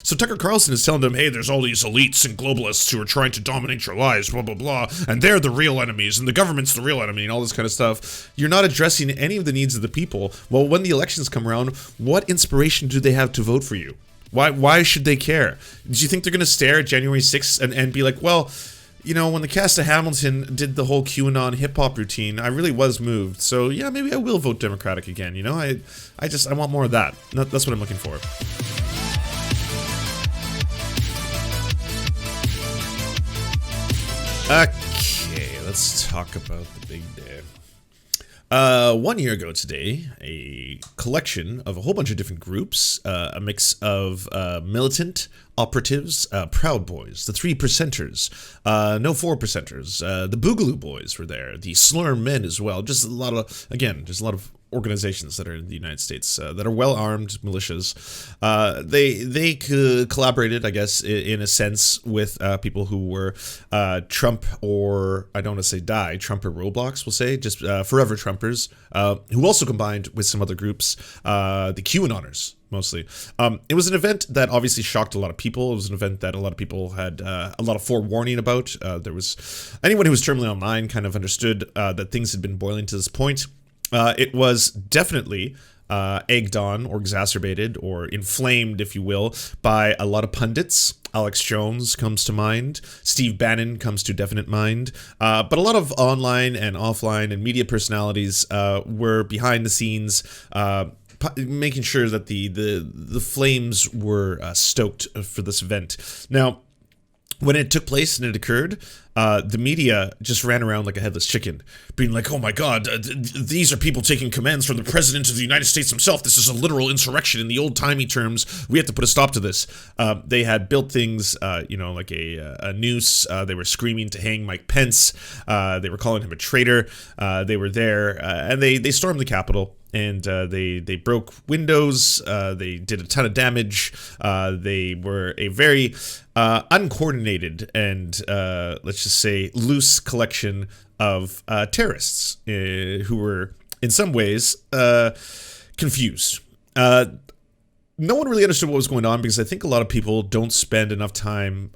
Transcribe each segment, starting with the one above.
So Tucker Carlson is telling them, hey, there's all these elites and globalists who are trying to dominate your lives, blah, blah, blah, and they're the real enemies, and the government's the real enemy, and all this kind of stuff. You're not addressing any of the needs of the people. Well, when the elections come around, what inspiration do they have to vote for you? Why should they care? Do you think they're going to stare at January 6th and be like, well, you know, when the cast of Hamilton did the whole QAnon hip-hop routine, I really was moved. So, yeah, maybe I will vote Democratic again, you know? I want more of that. That's what I'm looking for. Okay, let's talk about the big day. 1 year ago today, a collection of a whole bunch of different groups, a mix of militant operatives, Proud Boys, the 3%ers, no 4%ers, the Boogaloo Boys were there, the Slur Men as well, just a lot of organizations that are in the United States that are well-armed militias. They collaborated, I guess, in a sense, with people who were Trump, or I don't want to say Trump or Roblox, we'll say, just forever Trumpers, who also combined with some other groups, the QAnoners, mostly. It was an event that obviously shocked a lot of people. It was an event that a lot of people had a lot of forewarning about. There was anyone who was terminally online kind of understood that things had been boiling to this point. It was definitely egged on or exacerbated or inflamed, if you will, by a lot of pundits. Alex Jones comes to mind. Steve Bannon comes to definite mind. But a lot of online and offline and media personalities were behind the scenes, making sure that the flames were stoked for this event. Now, when it took place and it occurred, the media just ran around like a headless chicken, being like, oh my god, these are people taking commands from the president of the United States himself. This is a literal insurrection in the old-timey terms. We have to put a stop to this. They had built things, like a noose. They were screaming to hang Mike Pence. They were calling him a traitor. They were there, and they stormed the Capitol. And they broke windows, they did a ton of damage, they were a very uncoordinated and, let's just say, loose collection of terrorists who were, in some ways, confused. No one really understood what was going on because I think a lot of people don't spend enough time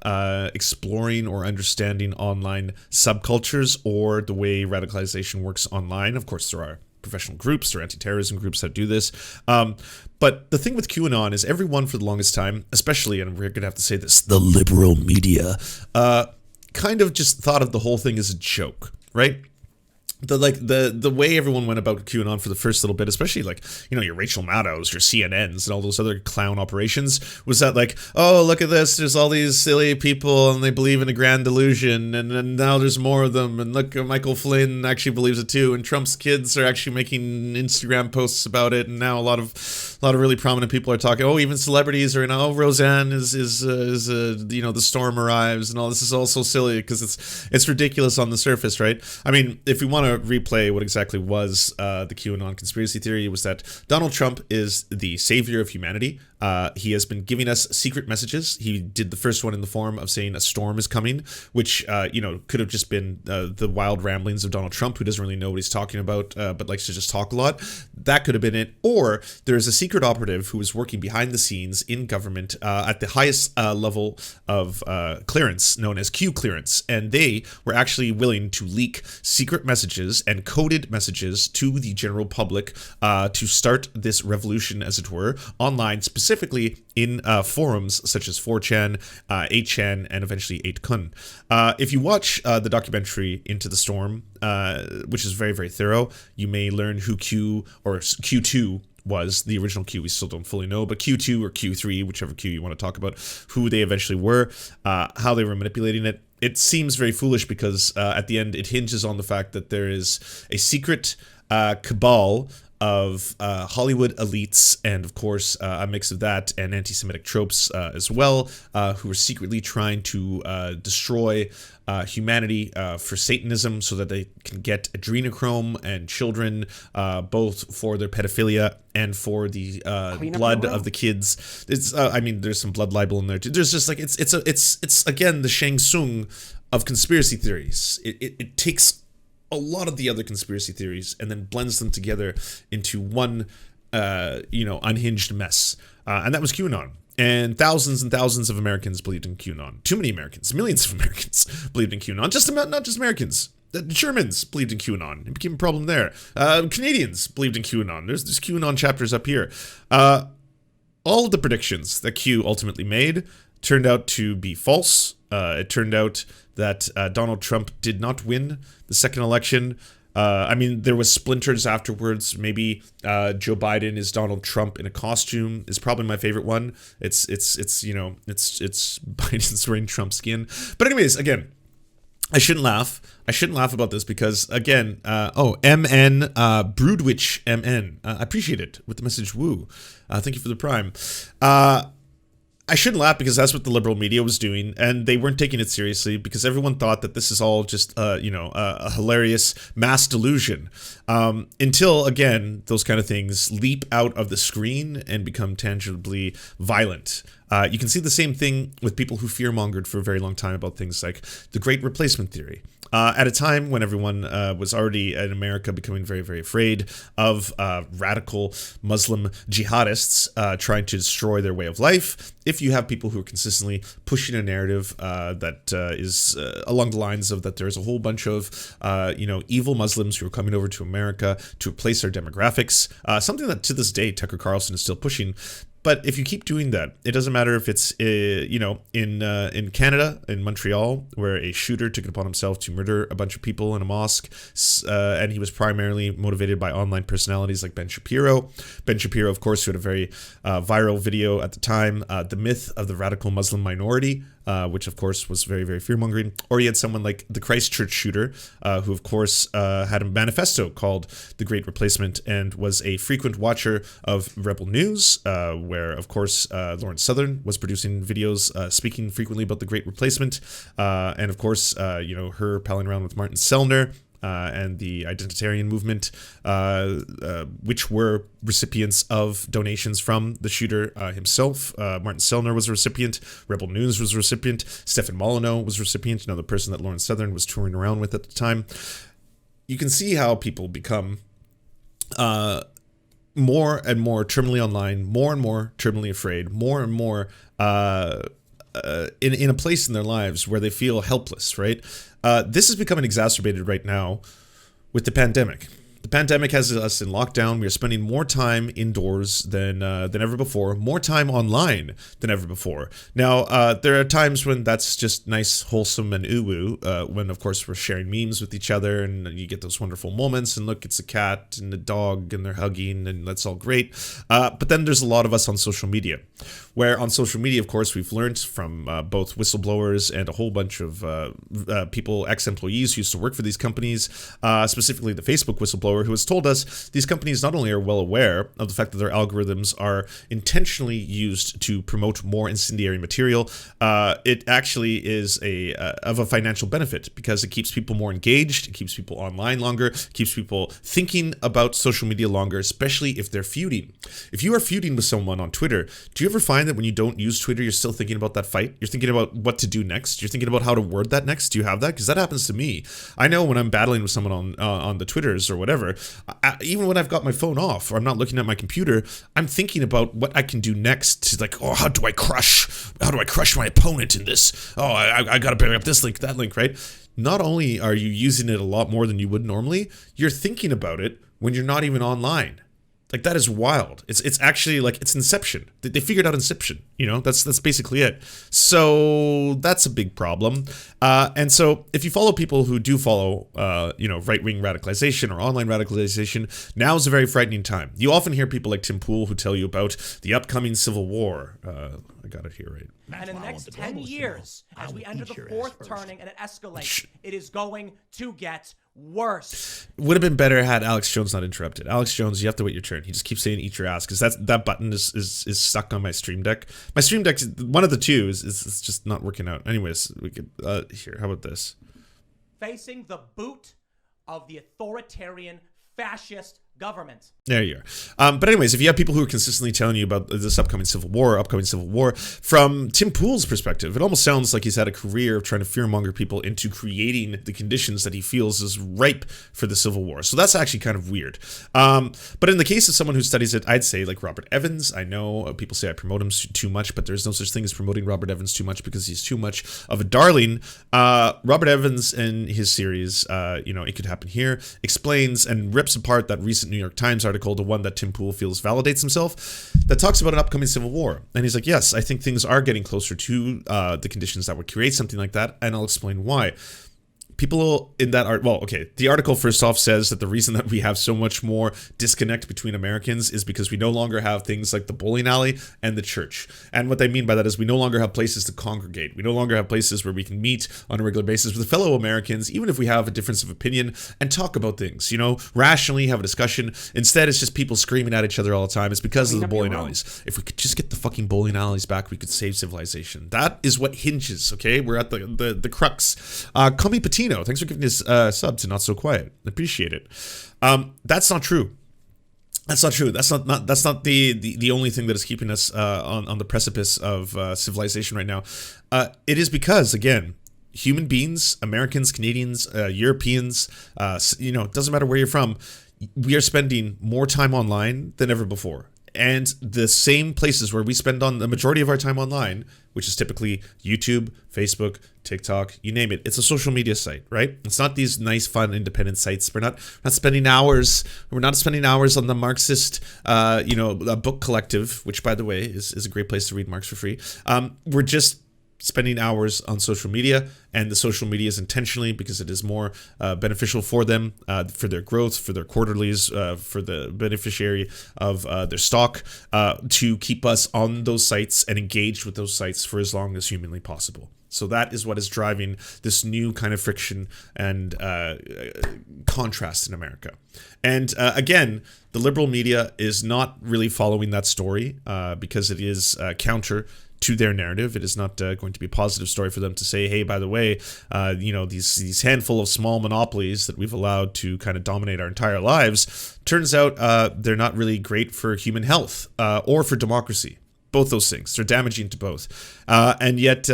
exploring or understanding online subcultures or the way radicalization works online. Of course, there are professional groups, there are anti-terrorism groups that do this. But the thing with QAnon is everyone for the longest time, especially, and we're going to have to say this, the liberal media, kind of just thought of the whole thing as a joke, right? The way everyone went about QAnon for the first little bit, especially your Rachel Maddows, your CNNs, and all those other clown operations, was that oh, look at this, there's all these silly people and they believe in a grand delusion, and now there's more of them, and look, Michael Flynn actually believes it too, and Trump's kids are actually making Instagram posts about it, and now a lot of really prominent people are talking. Oh, even celebrities are Roseanne is the storm arrives, and all this is all so silly because it's ridiculous on the surface, right? I mean, if we want to replay what exactly was the QAnon conspiracy theory, it was that Donald Trump is the savior of humanity. He has been giving us secret messages. He did the first one in the form of saying a storm is coming, which, could have just been the wild ramblings of Donald Trump, who doesn't really know what he's talking about, but likes to just talk a lot. That could have been it. Or there's a secret operative who was working behind the scenes in government at the highest level of clearance, known as Q clearance. And they were actually willing to leak secret messages and coded messages to the general public to start this revolution, as it were, online, specifically in forums such as 4chan, 8chan, and eventually 8kun. If you watch the documentary Into the Storm, which is very, very thorough, you may learn who Q or Q2 was. The original Q we still don't fully know, but Q2 or Q3, whichever Q you want to talk about, who they eventually were, how they were manipulating it. It seems very foolish because at the end it hinges on the fact that there is a secret cabal of Hollywood elites and, of course, a mix of that and anti-Semitic tropes as well, who are secretly trying to destroy humanity for Satanism so that they can get adrenochrome and children, both for their pedophilia and for the blood of the kids. It's there's some blood libel in there too. There's just it's again the Shang Tsung of conspiracy theories. It takes a lot of the other conspiracy theories and then blends them together into one unhinged mess. And that was QAnon. And thousands of Americans believed in QAnon. Too many Americans, millions of Americans believed in QAnon. Not just Americans. The Germans believed in QAnon. It became a problem there. Canadians believed in QAnon. There's QAnon chapters up here. All of the predictions that Q ultimately made turned out to be false. It turned out that Donald Trump did not win the second election. I mean, there was splinters afterwards. Maybe Joe Biden is Donald Trump in a costume is probably my favorite one. It's Biden's wearing Trump skin. But anyways, again, I shouldn't laugh. I shouldn't laugh about this because, again, MN, Broodwitch MN. I appreciate it with the message woo. Thank you for the prime. I shouldn't laugh because that's what the liberal media was doing, and they weren't taking it seriously because everyone thought that this is all just, a hilarious mass delusion. Until, again, those kind of things leap out of the screen and become tangibly violent. You can see the same thing with people who fear-mongered for a very long time about things like the Great Replacement Theory. At a time when everyone was already in America becoming very, very afraid of radical Muslim jihadists trying to destroy their way of life, if you have people who are consistently pushing a narrative that is along the lines of that there's a whole bunch of, evil Muslims who are coming over to America to replace our demographics, something that to this day Tucker Carlson is still pushing. But if you keep doing that, it doesn't matter if it's, in Canada, in Montreal, where a shooter took it upon himself to murder a bunch of people in a mosque, and he was primarily motivated by online personalities like Ben Shapiro. Ben Shapiro, of course, who had a very viral video at the time, The Myth of the Radical Muslim Minority, which, of course, was very, very fear-mongering. Or you had someone like the Christchurch shooter, who, of course, had a manifesto called The Great Replacement and was a frequent watcher of Rebel News, where, of course, Lauren Southern was producing videos speaking frequently about the Great Replacement. And, of course, her palling around with Martin Sellner and the identitarian movement, which were recipients of donations from the shooter himself. Martin Sellner was a recipient. Rebel News was a recipient. Stefan Molyneux was a recipient, the person that Lauren Southern was touring around with at the time. You can see how people become more and more terminally online, more and more terminally afraid, more and more in a place in their lives where they feel helpless, right? This is becoming exacerbated right now with the pandemic. The pandemic has us in lockdown. We are spending more time indoors than ever before, more time online than ever before. Now, there are times when that's just nice, wholesome, and ooh-woo, when, of course, we're sharing memes with each other, and you get those wonderful moments, and look, it's a cat and a dog, and they're hugging, and that's all great. But then there's a lot of us on social media, where on social media, of course, we've learned from both whistleblowers and a whole bunch of people, ex-employees who used to work for these companies, specifically the Facebook whistleblower, who has told us these companies not only are well aware of the fact that their algorithms are intentionally used to promote more incendiary material, it actually is of a financial benefit because it keeps people more engaged, it keeps people online longer, keeps people thinking about social media longer, especially if they're feuding. If you are feuding with someone on Twitter, do you ever find that when you don't use Twitter, you're still thinking about that fight? You're thinking about what to do next? You're thinking about how to word that next? Do you have that? Because that happens to me. I know when I'm battling with someone on the Twitters or whatever, even when I've got my phone off or I'm not looking at my computer, I'm thinking about what I can do next. To like, how do I crush my opponent in this? I got to bring up this link, that link, right? Not only are you using it a lot more than you would normally, you're thinking about it when you're not even online. Like, that is wild. It's actually like, it's Inception. They figured out Inception, that's basically it. So that's a big problem. And so if you follow people who do follow, right-wing radicalization or online radicalization, now is a very frightening time. You often hear people like Tim Pool who tell you about the upcoming civil war. I got it here, right? And in the next 10 years, as we enter the fourth turning and it escalates, it is going to get worse. Would have been better had Alex Jones not interrupted. Alex Jones, you have to wait your turn. He just keeps saying "eat your ass" because that button is stuck on my Stream Deck. My Stream Deck, one of the two, is just not working out. Anyways, we could here. How about this? Facing the boot of the authoritarian fascist government. There you are. But anyways, if you have people who are consistently telling you about this upcoming civil war, from Tim Pool's perspective, it almost sounds like he's had a career of trying to fearmonger people into creating the conditions that he feels is ripe for the civil war. So that's actually kind of weird. But in the case of someone who studies it, I'd say like Robert Evans. I know people say I promote him too much, but there's no such thing as promoting Robert Evans too much because he's too much of a darling. Robert Evans in his series, It Could Happen Here, explains and rips apart that recent New York Times article, the one that Tim Pool feels validates himself, that talks about an upcoming civil war. And he's like, yes, I think things are getting closer to the conditions that would create something like that, and I'll explain why. People in that art, the article first off says that the reason that we have so much more disconnect between Americans is because we no longer have things like the bowling alley and the church. And what they mean by that is we no longer have places to congregate. We no longer have places where we can meet on a regular basis with fellow Americans, even if we have a difference of opinion, and talk about things, rationally have a discussion. Instead, it's just people screaming at each other all the time. It's because of the bowling alleys. If we could just get the fucking bowling alleys back, we could save civilization. That is what hinges, okay? We're at the crux. Kami Patino, thanks for giving this sub to Not So Quiet. Appreciate it. That's not true. That's not true. That's not the only thing that is keeping us on the precipice of civilization right now. It is because, again, human beings, Americans, Canadians, Europeans, it doesn't matter where you're from, we are spending more time online than ever before. And the same places where we spend on the majority of our time online, which is typically YouTube, Facebook, TikTok, you name it. It's a social media site, right? It's not these nice, fun, independent sites. We're not spending hours. We're not spending hours on the Marxist, book collective, which, by the way, is a great place to read Marx for free. We're just spending hours on social media, and the social media is intentionally because it is more beneficial for them, for their growth, for their quarterlies, for the beneficiary of their stock, to keep us on those sites and engaged with those sites for as long as humanly possible. So that is what is driving this new kind of friction and contrast in America. And again, the liberal media is not really following that story because it is counter to their narrative. It is not going to be a positive story for them to say, hey, by the way, these handful of small monopolies that we've allowed to kind of dominate our entire lives, turns out they're not really great for human health or for democracy. Both those things. They're damaging to both. And yet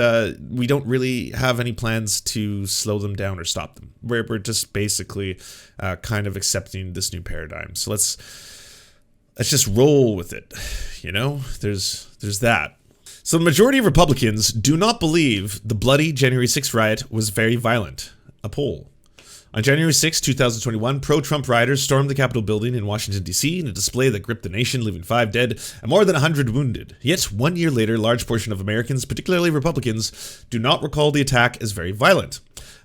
we don't really have any plans to slow them down or stop them. We're just basically kind of accepting this new paradigm. So let's just roll with it. There's that. So the majority of Republicans do not believe the bloody January 6th riot was very violent. A poll. On January 6, 2021, pro-Trump rioters stormed the Capitol building in Washington, D.C. in a display that gripped the nation, leaving 5 dead and more than 100 wounded. Yet, 1 year later, a large portion of Americans, particularly Republicans, do not recall the attack as very violent.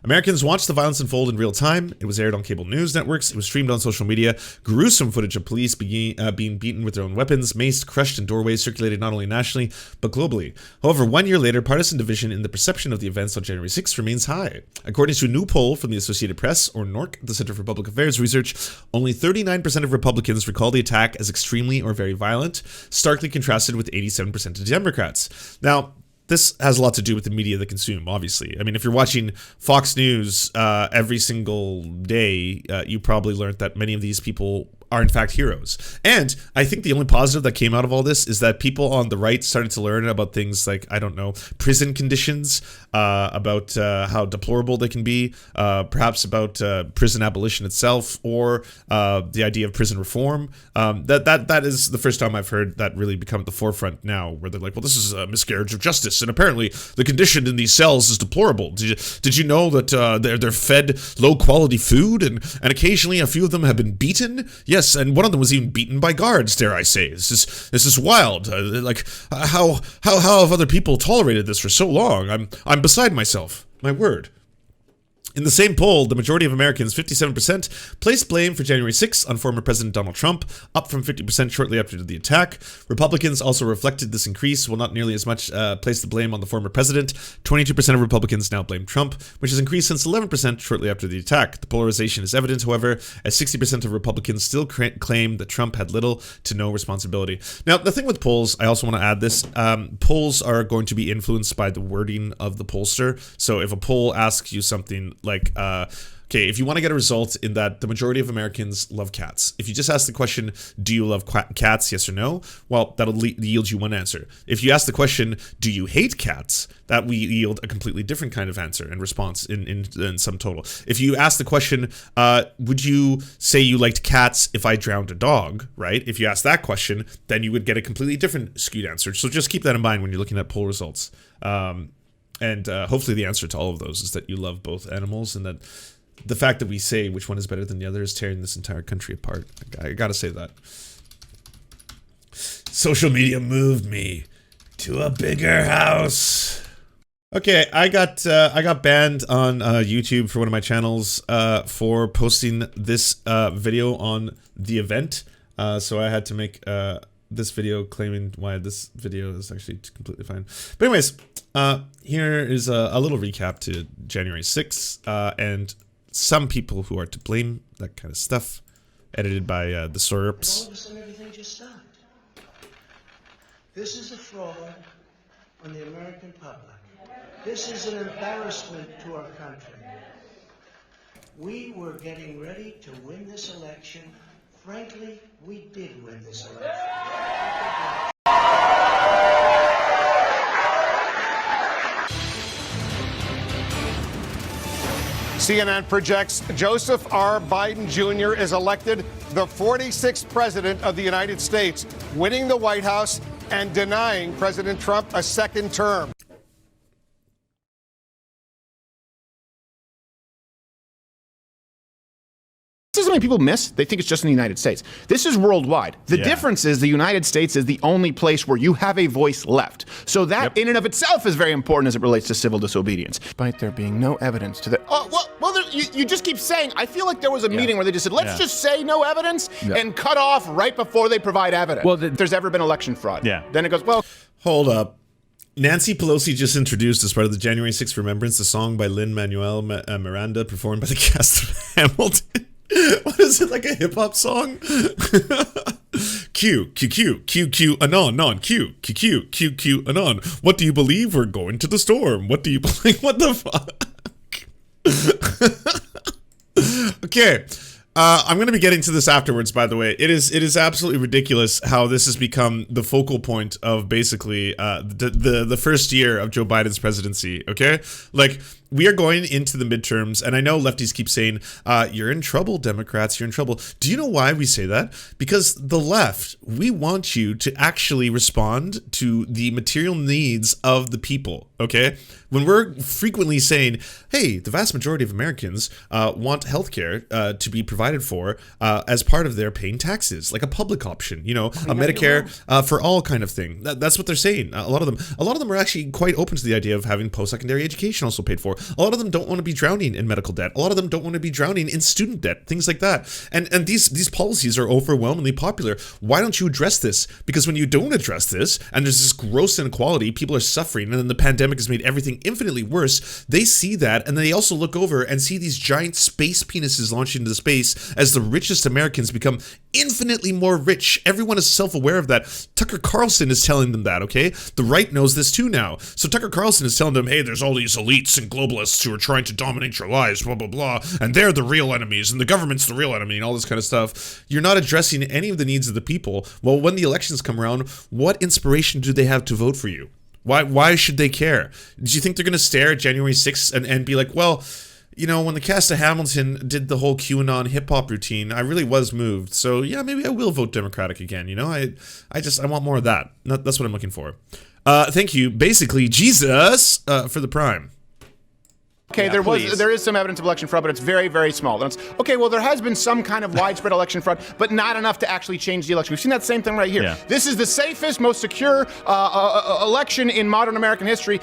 Americans watched the violence unfold in real time. It was aired on cable news networks. It was streamed on social media. Gruesome footage of police being beaten with their own weapons, maced, crushed in doorways circulated not only nationally, but globally. However, 1 year later, partisan division in the perception of the events on January 6th remains high. According to a new poll from the Associated Press, or NORC, the Center for Public Affairs Research, only 39% of Republicans recall the attack as extremely or very violent, starkly contrasted with 87% of Democrats. Now, this has a lot to do with the media they consume, obviously. I mean, if you're watching Fox News every single day, you probably learned that many of these people are in fact heroes. And I think the only positive that came out of all this is that people on the right started to learn about things like, I don't know, prison conditions, about how deplorable they can be, perhaps about prison abolition itself, or the idea of prison reform. That is the first time I've heard that really become at the forefront now, where they're like, well, this is a miscarriage of justice, and apparently the condition in these cells is deplorable. Did you know that they're fed low quality food, and occasionally a few of them have been beaten? Yes, and one of them was even beaten by guards, dare I say. This is wild. How have other people tolerated this for so long? I'm beside myself. My word. In the same poll, the majority of Americans, 57%, placed blame for January 6th on former President Donald Trump, up from 50% shortly after the attack. Republicans also reflected this increase, while not nearly as much placed the blame on the former president. 22% of Republicans now blame Trump, which has increased since 11% shortly after the attack. The polarization is evident, however, as 60% of Republicans still claim that Trump had little to no responsibility. Now, the thing with polls, I also want to add this, polls are going to be influenced by the wording of the pollster. So if a poll asks you something like, Okay, if you want to get a result in that the majority of Americans love cats, if you just ask the question, do you love cats, yes or no, well, that'll yield you one answer. If you ask the question, do you hate cats, that will yield a completely different kind of answer and response in sum total. If you ask the question, would you say you liked cats if I drowned a dog, right? If you ask that question, then you would get a completely different skewed answer. So just keep that in mind when you're looking at poll results. And hopefully the answer to all of those is that you love both animals, and that the fact that we say which one is better than the other is tearing this entire country apart. I gotta say that. Social media moved me to a bigger house. Okay, I got banned on YouTube for one of my channels for posting this video on the event. So I had to make this video claiming why this video is actually completely fine. But anyways, here is a little recap to January 6th and some people who are to blame, that kind of stuff, edited by the Serfs. All of a sudden, everything just stopped. This is a fraud on the American public. This is an embarrassment to our country. We were getting ready to win this election. Frankly, we did win this election. CNN projects Joseph R. Biden Jr. is elected the 46th president of the United States, winning the White House and denying President Trump a second term. This is something people miss. They think it's just in the United States. This is worldwide. The difference is the United States is the only place where you have a voice left. So that in and of itself is very important as it relates to civil disobedience. Despite there being no evidence to that. Oh, well you just keep saying, I feel like there was a meeting where they just said, let's just say no evidence and cut off right before they provide evidence. Well, if there's ever been election fraud. Then it goes, well. Hold up. Nancy Pelosi just introduced, as part of the January 6th Remembrance, a song by Lin-Manuel Miranda performed by the cast of Hamilton. What is it, like a hip-hop song? Q, Q, Q, Q, Q, anon, non, Q, Q, Q, Q, Q, anon. What do you believe? We're going to the storm. What do you believe? What the fuck? Okay. I'm going to be getting to this afterwards, by the way. It is absolutely ridiculous how this has become the focal point of basically the first year of Joe Biden's presidency, okay? Like, we are going into the midterms, and I know lefties keep saying, you're in trouble, Democrats, you're in trouble. Do you know why we say that? Because the left, we want you to actually respond to the material needs of the people, okay? When we're frequently saying, hey, the vast majority of Americans want healthcare to be provided for as part of their paying taxes, like a public option, you know, a Medicare for all kind of thing. That's what they're saying. A lot of them are actually quite open to the idea of having post-secondary education also paid for. A lot of them don't want to be drowning in medical debt. A lot of them don't want to be drowning in student debt, things like that. And these policies are overwhelmingly popular. Why don't you address this? Because when you don't address this, and there's this gross inequality, people are suffering, and then the pandemic has made everything infinitely worse. They see that, and then they also look over and see these giant space penises launching into space as the richest Americans become infinitely more rich. Everyone is self-aware of that. Tucker Carlson is telling them that, okay? The right knows this too now. So Tucker Carlson is telling them, hey, there's all these elites and globalists who are trying to dominate your lives, blah, blah, blah, and they're the real enemies, and the government's the real enemy, and all this kind of stuff. You're not addressing any of the needs of the people. Well, when the elections come around, what inspiration do they have to vote for you? Why should they care? Do you think they're going to stare at January 6th and be like, well, you know, when the cast of Hamilton did the whole QAnon hip-hop routine, I really was moved. So, yeah, maybe I will vote Democratic again, you know? I want more of that. That's what I'm looking for. Thank you. Basically, Jesus for the Prime. Okay, there is some evidence of election fraud, but it's very, very small. And it's, okay, well, there has been some kind of widespread election fraud, but not enough to actually change the election. We've seen that same thing right here. Yeah. This is the safest, most secure election in modern American history.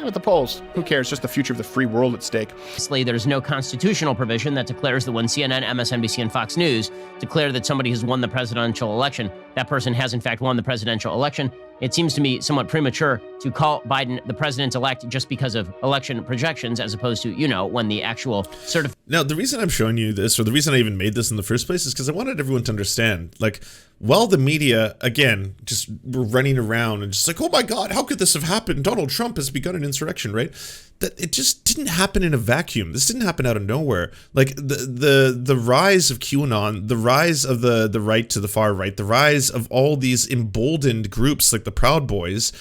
With the polls, who cares? Just the future of the free world at stake. Obviously, there's no constitutional provision that declares that when CNN, MSNBC, and Fox News declare that somebody has won the presidential election, that person has in fact won the presidential election. It seems to me somewhat premature to call Biden the president-elect just because of election projections, as opposed to, you know, when the actual Now, the reason I'm showing you this, or the reason I even made this in the first place, is because I wanted everyone to understand, like, while the media, again, just were running around and just like, oh my God, how could this have happened? Donald Trump has begun an insurrection, right? That it just didn't happen in a vacuum. This didn't happen out of nowhere. Like the rise of QAnon, the rise of the right to the far right, the rise of all these emboldened groups like the Proud Boys,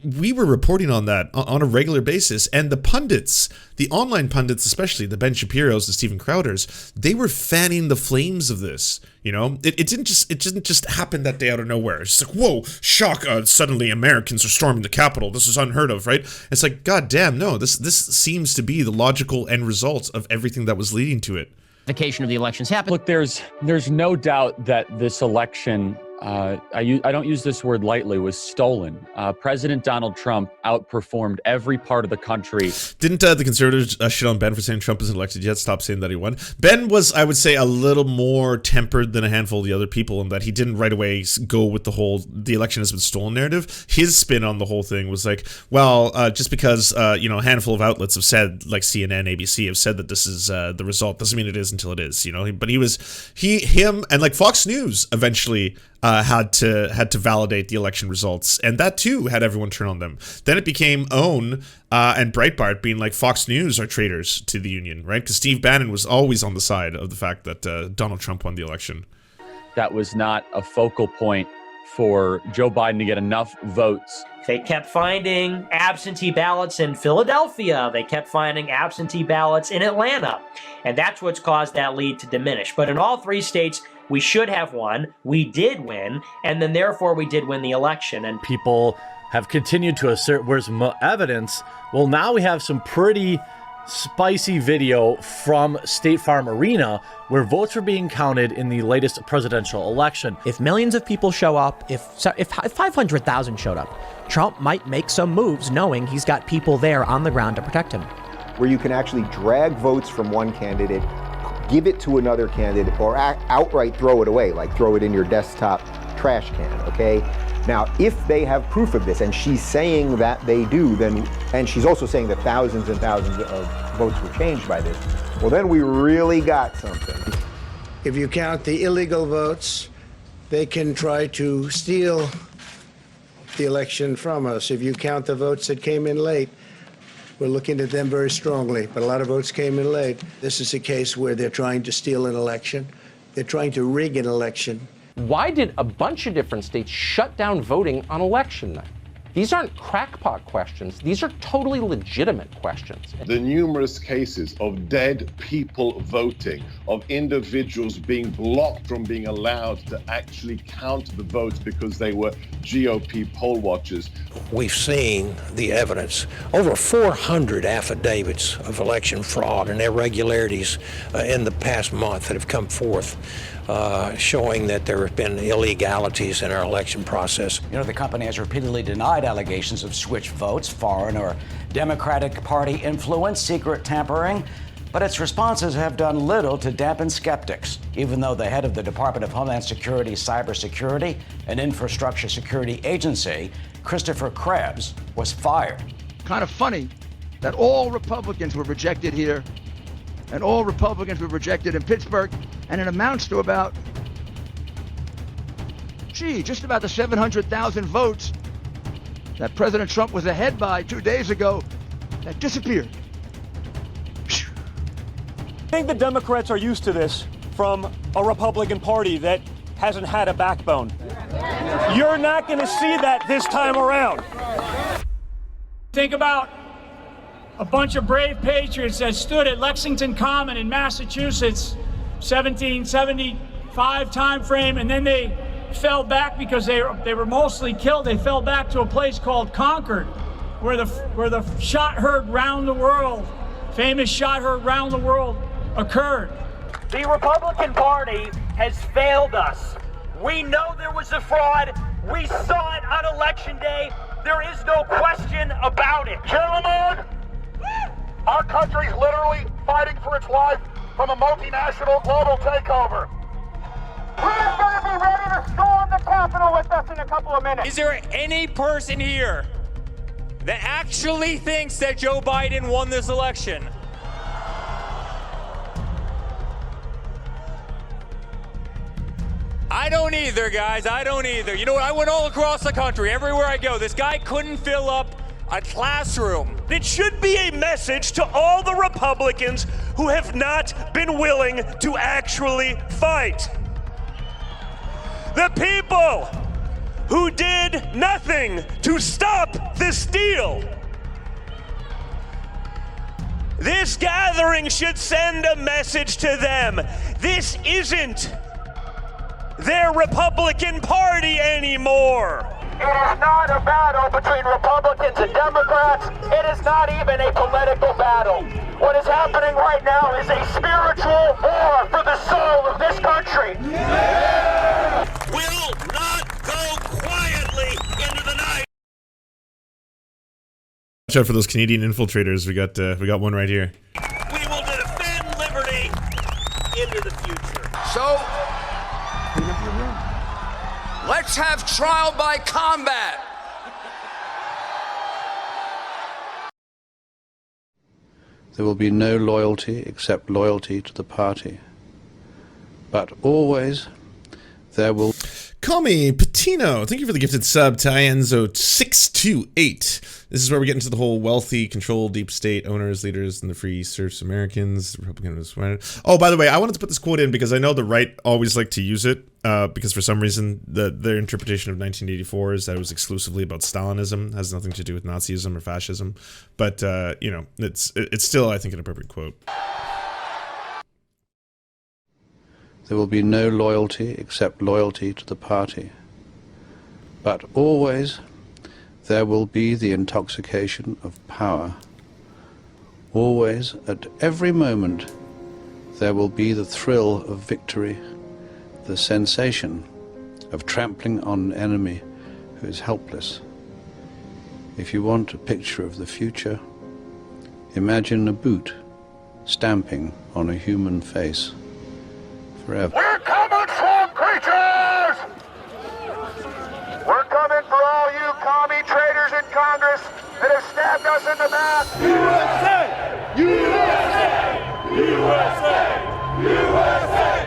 we were reporting on that on a regular basis. And the pundits, the online pundits especially, the Ben Shapiro's, the Steven Crowders, they were fanning the flames of this. You know, it didn't just happen that day out of nowhere. It's just like, whoa, shock! Suddenly Americans are storming the Capitol. This is unheard of, right? It's like, God damn, no. This seems to be the logical end result of everything that was leading to it. Vacation of the elections happened. Look, there's no doubt that this election, I don't use this word lightly, was stolen. President Donald Trump outperformed every part of the country. Didn't the conservatives shit on Ben for saying Trump isn't elected yet? Stop saying that he won. Ben was, I would say, a little more tempered than a handful of the other people in that he didn't right away go with the election has been stolen narrative. His spin on the whole thing was like, well, just because a handful of outlets have said, like CNN, ABC, have said that this is the result, doesn't mean it is until it is. But him, and like Fox News eventually had to validate the election results, and that too had everyone turn on them. Then it became OWN and Breitbart being like, Fox News are traitors to the union, right? Because Steve Bannon was always on the side of the fact that Donald Trump won the election. That was not a focal point for Joe Biden to get enough votes. They kept finding absentee ballots in Philadelphia. They kept finding absentee ballots in Atlanta. And that's what's caused that lead to diminish. But in all three states, we should have won. We did win. And then therefore we did win the election. And people have continued to assert where's evidence. Well, now we have some pretty spicy video from State Farm Arena where votes are being counted in the latest presidential election. If millions of people show up, if 500,000 showed up, Trump might make some moves knowing he's got people there on the ground to protect him. Where you can actually drag votes from one candidate, give it to another candidate, or outright throw it away, like throw it in your desktop trash can, okay? Now, if they have proof of this, and she's saying that they do, and she's also saying that thousands and thousands of votes were changed by this, well, then we really got something. If you count the illegal votes, they can try to steal the election from us. If you count the votes that came in late, we're looking at them very strongly, but a lot of votes came in late. This is a case where they're trying to steal an election. They're trying to rig an election. Why did a bunch of different states shut down voting on election night? These aren't crackpot questions. These are totally legitimate questions. The numerous cases of dead people voting, of individuals being blocked from being allowed to actually count the votes because they were GOP poll watchers. We've seen the evidence. Over 400 affidavits of election fraud and irregularities in the past month that have come forth, showing that there have been illegalities in our election process. The company has repeatedly denied allegations of switch votes, foreign or Democratic Party influence, secret tampering, but its responses have done little to dampen skeptics, even though the head of the Department of Homeland Security, Cybersecurity, and Infrastructure Security Agency, Christopher Krebs, was fired. Kind of funny that all Republicans were rejected here, and all Republicans were rejected in Pittsburgh, and it amounts to about, just about the 700,000 votes that President Trump was ahead by 2 days ago that disappeared. I think the Democrats are used to this from a Republican Party that hasn't had a backbone. You're not going to see that this time around. Think about a bunch of brave patriots that stood at Lexington Common in Massachusetts, 1775 time frame, and then they fell back because they were mostly killed. They fell back to a place called Concord, where the shot heard round the world, famous shot heard round the world, occurred. the Republican Party has failed us. We know there was a fraud. We saw it on Election Day. There is no question about it. Gentlemen, our country's literally fighting for its life from a multinational global takeover. We're going to be ready to storm the Capitol with us in a couple of minutes. Is there any person here that actually thinks that Joe Biden won this election? I don't either, guys. I don't either. You know what? I went all across the country, everywhere I go. This guy couldn't fill up a classroom. It should be a message to all the Republicans who have not been willing to actually fight. The people who did nothing to stop this deal. This gathering should send a message to them. This isn't their Republican Party anymore. It is not a battle between Republicans and Democrats. It is not even a political battle. What is happening right now is a spiritual war for the soul of this country. Will not go quietly into the night. Watch out for those Canadian infiltrators. We got one right here. We will defend liberty into the future. So, let's have trial by combat. There will be no loyalty except loyalty to the party. But always there will... Call me Patino. Thank you for the gifted sub, Tyenzo628. This is where we get into the whole wealthy, controlled, deep state owners, leaders, and the free serfs Americans. Republicans. Oh, by the way, I wanted to put this quote in because I know the right always like to use it because for some reason their interpretation of 1984 is that it was exclusively about Stalinism, has nothing to do with Nazism or fascism. But you know, it's still, I think, an appropriate quote. There will be no loyalty except loyalty to the party. But always there will be the intoxication of power. Always, at every moment, there will be the thrill of victory, the sensation of trampling on an enemy who is helpless. If you want a picture of the future, imagine a boot stamping on a human face. Forever. We're coming, swamp creatures! We're coming for all you commie traitors in Congress that have stabbed us in the back! USA! USA! USA! USA!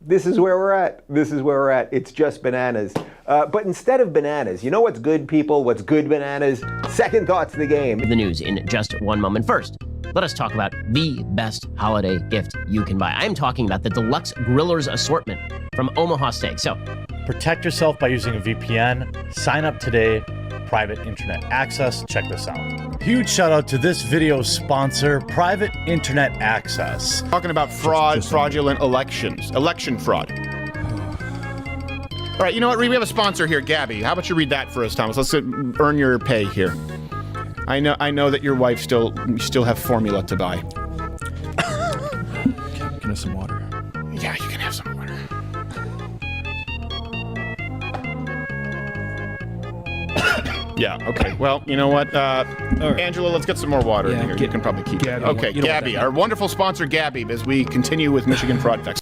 This is where we're at. This is where we're at. It's just bananas. But instead of bananas, you know what's good, people? What's good bananas? Second thoughts of the game. The news in just one moment. First, let us talk about the best holiday gift you can buy. I am talking about the Deluxe Grillers Assortment from Omaha Steak. So, protect yourself by using a VPN. Sign up today. Private internet access. Check this out. Huge shout out to this video's sponsor, Private Internet Access. Talking about fraud, fraudulent elections, election fraud. All right, you know what? We have a sponsor here, Gabby. How about you read that for us, Thomas? Let's earn your pay here. I know that your wife still have formula to buy. Can I have some water? Yeah, you can have some water. Yeah, okay. Well, you know what? Angela, let's get some more water in here. You can probably keep it. Okay, Gabby, our wonderful sponsor, Gabby, as we continue with Michigan Fraud Facts.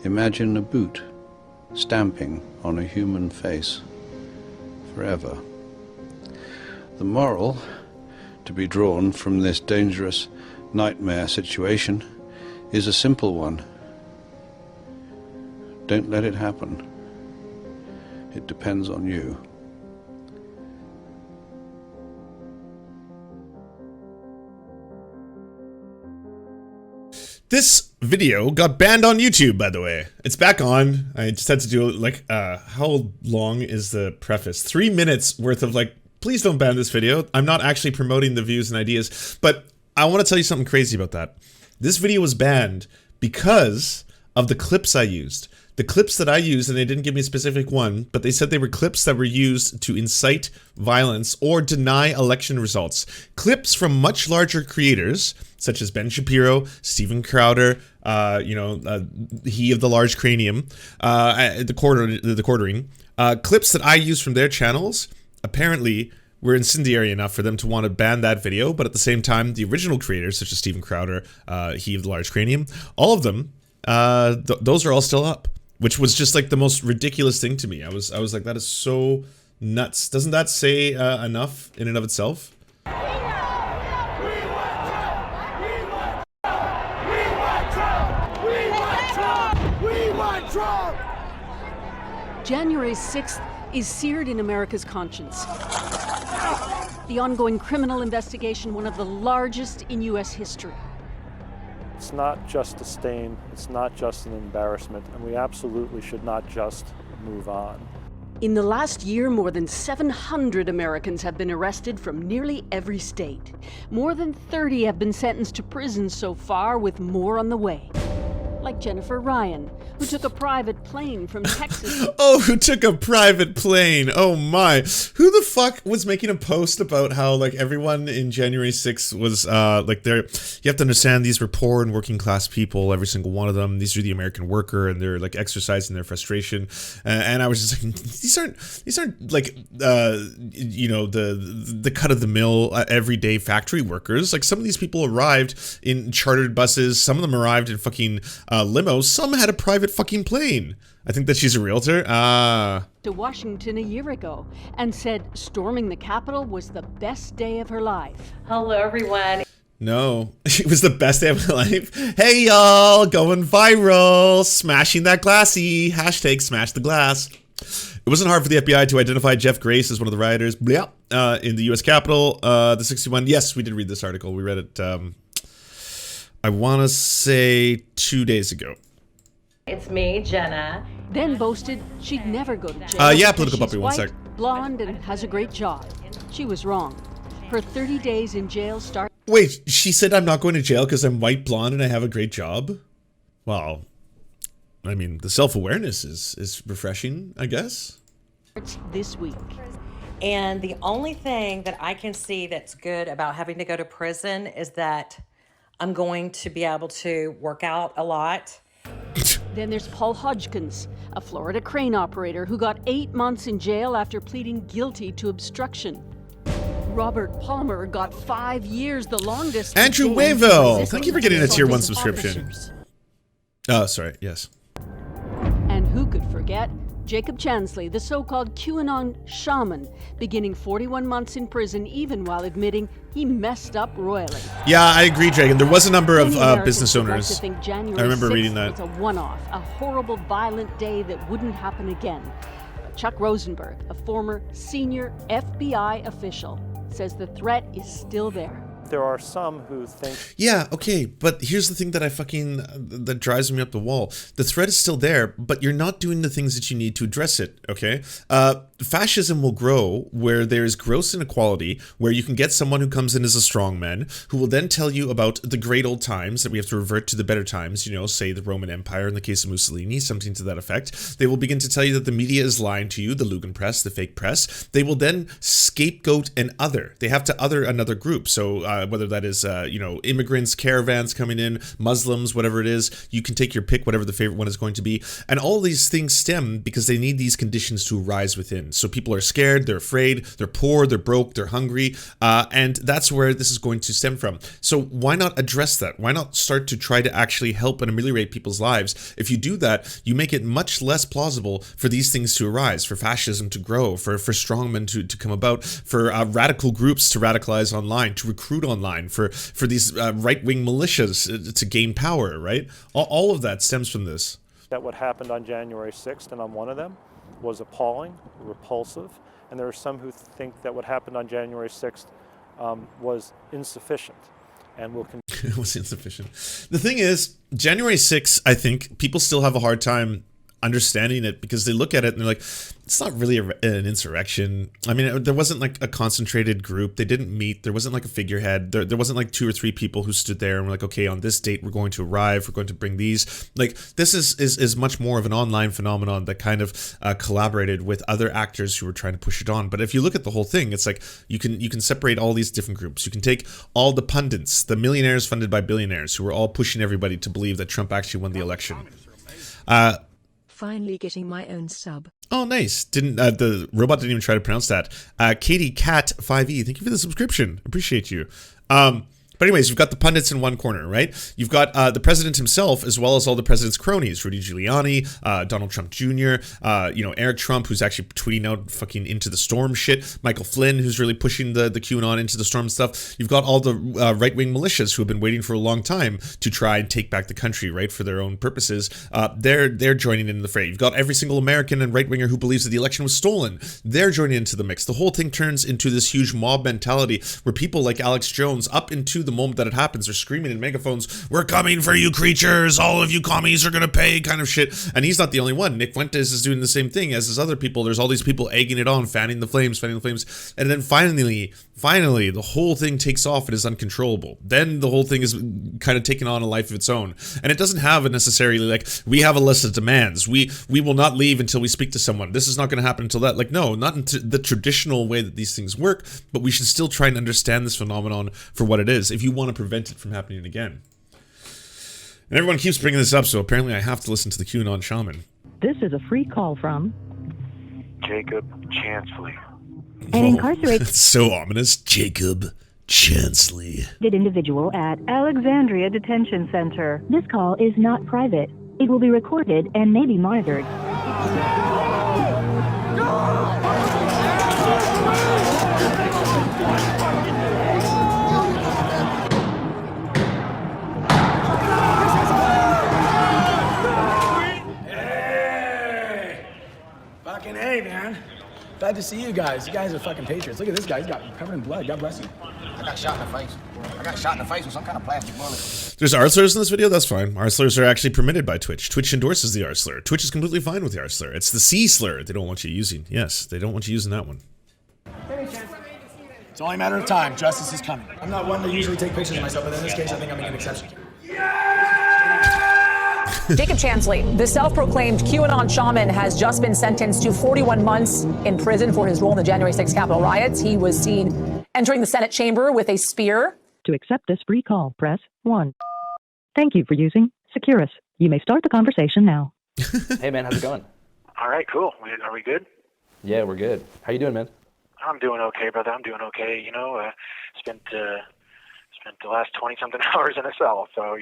Imagine a boot stamping on a human face forever. The moral to be drawn from this dangerous nightmare situation is a simple one. Don't let it happen. It depends on you. This video got banned on YouTube, by the way. It's back on. I just had to do like, how long is the preface? 3 minutes worth of like, please don't ban this video. I'm not actually promoting the views and ideas, but I want to tell you something crazy about that. This video was banned because of the clips I used. The clips that I used, and they didn't give me a specific one, but they said they were clips that were used to incite violence or deny election results. Clips from much larger creators, such as Ben Shapiro, Steven Crowder, he of the large cranium, the quartering, clips that I used from their channels, apparently were incendiary enough for them to want to ban that video, but at the same time, the original creators, such as Steven Crowder, he of the large cranium, all of them, those are all still up. Which was just like the most ridiculous thing to me. I was like, that is so nuts. Doesn't that say enough in and of itself? January 6th is seared in America's conscience. The ongoing criminal investigation, one of the largest in U.S. history. It's not just a stain, it's not just an embarrassment, and we absolutely should not just move on. In the last year, more than 700 Americans have been arrested from nearly every state. More than 30 have been sentenced to prison so far, with more on the way. Like Jennifer Ryan, who took a private plane from Texas. Oh, who took a private plane? Oh my. Who the fuck was making a post about how like everyone in January 6th was like you have to understand these were poor and working class people, every single one of them. These are the American worker, and they're like exercising their frustration. And I was just like, these aren't like the cut of the mill everyday factory workers. Like some of these people arrived in chartered buses, some of them arrived in fucking limos, some had a private fucking plane. I think that she's a realtor. To Washington a year ago and said storming the Capitol was the best day of her life. Hello, everyone. No, it was the best day of my life. Hey, y'all, going viral, smashing that glassy. Hashtag smash the glass. It wasn't hard for the FBI to identify Jeff Grace as one of the rioters in the U.S. Capitol. The 61. Yes, we did read this article. We read it, I want to say 2 days ago. It's me, Jenna. Then boasted she'd never go to jail. Yeah, political puppy, white, 1 sec. blonde, and has a great job. She was wrong. Her 30 days in jail started. Wait, she said I'm not going to jail because I'm white, blonde, and I have a great job? Well, I mean, the self-awareness is refreshing, I guess. This week. And the only thing that I can see that's good about having to go to prison is that I'm going to be able to work out a lot. Then there's Paul Hodgkins, a Florida crane operator who got 8 months in jail after pleading guilty to obstruction. Robert Palmer got 5 years, the longest. Andrew Wavell, thank you for getting a tier 1 subscription. Oh, sorry, yes. And who could forget Jacob Chansley, the so-called QAnon shaman, beginning 41 months in prison even while admitting he messed up royally. Yeah, I agree, Dragon. There was a number of business owners. Like to think January I remember 6th reading that. was a one-off, a horrible, violent day that wouldn't happen again. But Chuck Rosenberg, a former senior FBI official, says the threat is still there. There are some who think... Yeah, okay, but here's the thing that that drives me up the wall. The threat is still there, but you're not doing the things that you need to address it, okay? Fascism will grow where there is gross inequality, where you can get someone who comes in as a strongman, who will then tell you about the great old times, that we have to revert to the better times, say the Roman Empire in the case of Mussolini, something to that effect. They will begin to tell you that the media is lying to you, the Lugan press, the fake press. They will then scapegoat an other. They have to other another group, so whether that is, immigrants, caravans coming in, Muslims, whatever it is, you can take your pick, whatever the favorite one is going to be. And all these things stem because they need these conditions to arise within. So people are scared, they're afraid, they're poor, they're broke, they're hungry, and that's where this is going to stem from. So why not address that? Why not start to try to actually help and ameliorate people's lives? If you do that, you make it much less plausible for these things to arise, for fascism to grow, for strongmen to come about, for radical groups to radicalize online, to recruit online, for these right-wing militias to gain power, right? All of that stems from this. That what happened on January 6th, and I'm one of them, was appalling, repulsive, and there are some who think that what happened on January 6th was insufficient and will continue. It was insufficient. The thing is, January 6th, I think people still have a hard time understanding it because they look at it and they're like, it's not really an insurrection. I mean, there wasn't like a concentrated group. They didn't meet. There wasn't like a figurehead. There wasn't like 2 or 3 people who stood there and were like, okay, on this date, we're going to arrive. We're going to bring these. Like, this is much more of an online phenomenon that kind of collaborated with other actors who were trying to push it on. But if you look at the whole thing, it's like you can separate all these different groups. You can take all the pundits, the millionaires funded by billionaires who were all pushing everybody to believe that Trump actually won the election. Finally getting my own sub. Oh, nice. Didn't the robot didn't even try to pronounce that. Katie Cat 5e, thank you for the subscription. Appreciate you. But anyways, you've got the pundits in one corner, right? You've got the president himself, as well as all the president's cronies, Rudy Giuliani, Donald Trump Jr., Eric Trump, who's actually tweeting out fucking Into the Storm shit, Michael Flynn, who's really pushing the QAnon Into the Storm stuff. You've got all the right-wing militias who have been waiting for a long time to try and take back the country, right, for their own purposes. They're joining in the fray. You've got every single American and right-winger who believes that the election was stolen. They're joining into the mix. The whole thing turns into this huge mob mentality where people like Alex Jones, up into the moment that it happens, are screaming in megaphones, "We're coming for you creatures, all of you commies are gonna pay," kind of shit. And he's not the only one. Nick Fuentes is doing the same thing as his other people. There's all these people egging it on, fanning the flames. And then finally, the whole thing takes off and is uncontrollable. Then the whole thing is kind of taking on a life of its own. And it doesn't have a necessarily like, we have a list of demands. We will not leave until we speak to someone. This is not going to happen until that. Like, no, not into the traditional way that these things work, but we should still try and understand this phenomenon for what it is if you want to prevent it from happening again. And everyone keeps bringing this up, so apparently I have to listen to the QAnon shaman. This is a free call from Jacob Chansley. An incarcerated That's so ominous. Jacob Chansley. individual at Alexandria Detention Center. This call is not private. It will be recorded and may be monitored. Fucking hey, man. Glad to see you guys. You guys are fucking patriots. Look at this guy. He's got covered in blood. God bless you. I got shot in the face. I got shot in the face with some kind of plastic bullet. There's R-slurs in this video? That's fine. R-slurs are actually permitted by Twitch. Twitch endorses the R-slur. Twitch is completely fine with the R-slur. It's the C-slur they don't want you using. Yes, they don't want you using that one. It's only a matter of time. Justice is coming. I'm not one to usually take pictures of myself, but in this case, I think I'm making an exception. Jacob Chansley, the self-proclaimed QAnon shaman, has just been sentenced to 41 months in prison for his role in the January 6th Capitol riots. He was seen entering the Senate chamber with a spear. To accept this free call, press 1. Thank you for using Securus. You may start the conversation now. Hey, man, how's it going? All right, cool. Are we good? Yeah, we're good. How you doing, man? I'm doing okay, brother. I'm doing okay. Spent the last 20-something hours in a cell, so,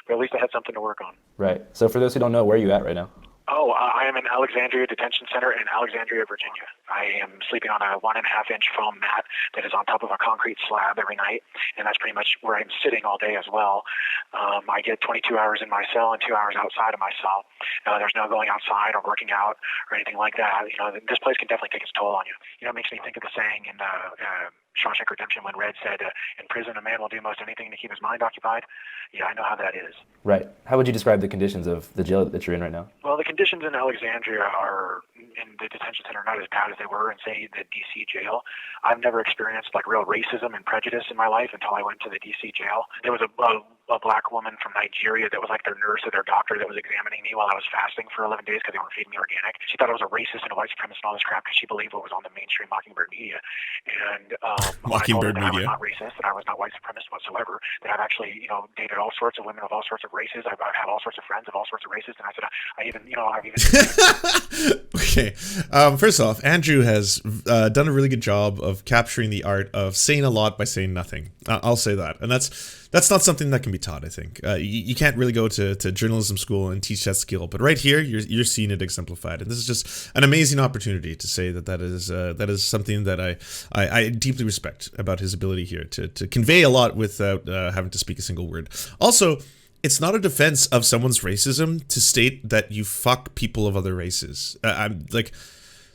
but at least I had something to work on. Right. So for those who don't know, where are you at right now? Oh, I am in Alexandria Detention Center in Alexandria, Virginia. I am sleeping on a 1.5-inch foam mat that is on top of a concrete slab every night, and that's pretty much where I'm sitting all day as well. I get 22 hours in my cell and 2 hours outside of my cell. There's no going outside or working out or anything like that. This place can definitely take its toll on you. It makes me think of the saying in Shawshank Redemption when Red said, in prison a man will do most anything to keep his mind occupied. Yeah, I know how that is. Right. How would you describe the conditions of the jail that you're in right now? Well, the conditions in Alexandria are, in the detention center, not as bad as they were in, say, the D.C. jail. I've never experienced, real racism and prejudice in my life until I went to the D.C. jail. There was a black woman from Nigeria that was their nurse or their doctor that was examining me while I was fasting for 11 days because they weren't feeding me organic. She thought I was a racist and a white supremacist and all this crap because she believed what was on the mainstream Mockingbird media. And Mockingbird I media. was not racist, that I was not white supremacist whatsoever, that I've actually, dated all sorts of women of all sorts of races. I've had all sorts of friends of all sorts of races, and I said, I've even. Okay. First off, Andrew has done a really good job of capturing the art of saying a lot by saying nothing. I'll say that. And that's not something that can be taught, I think. You can't really go to journalism school and teach that skill. But right here, you're seeing it exemplified. And this is just an amazing opportunity to say that is something that I deeply respect about his ability here to convey a lot without having to speak a single word. Also, it's not a defense of someone's racism to state that you fuck people of other races. I'm like,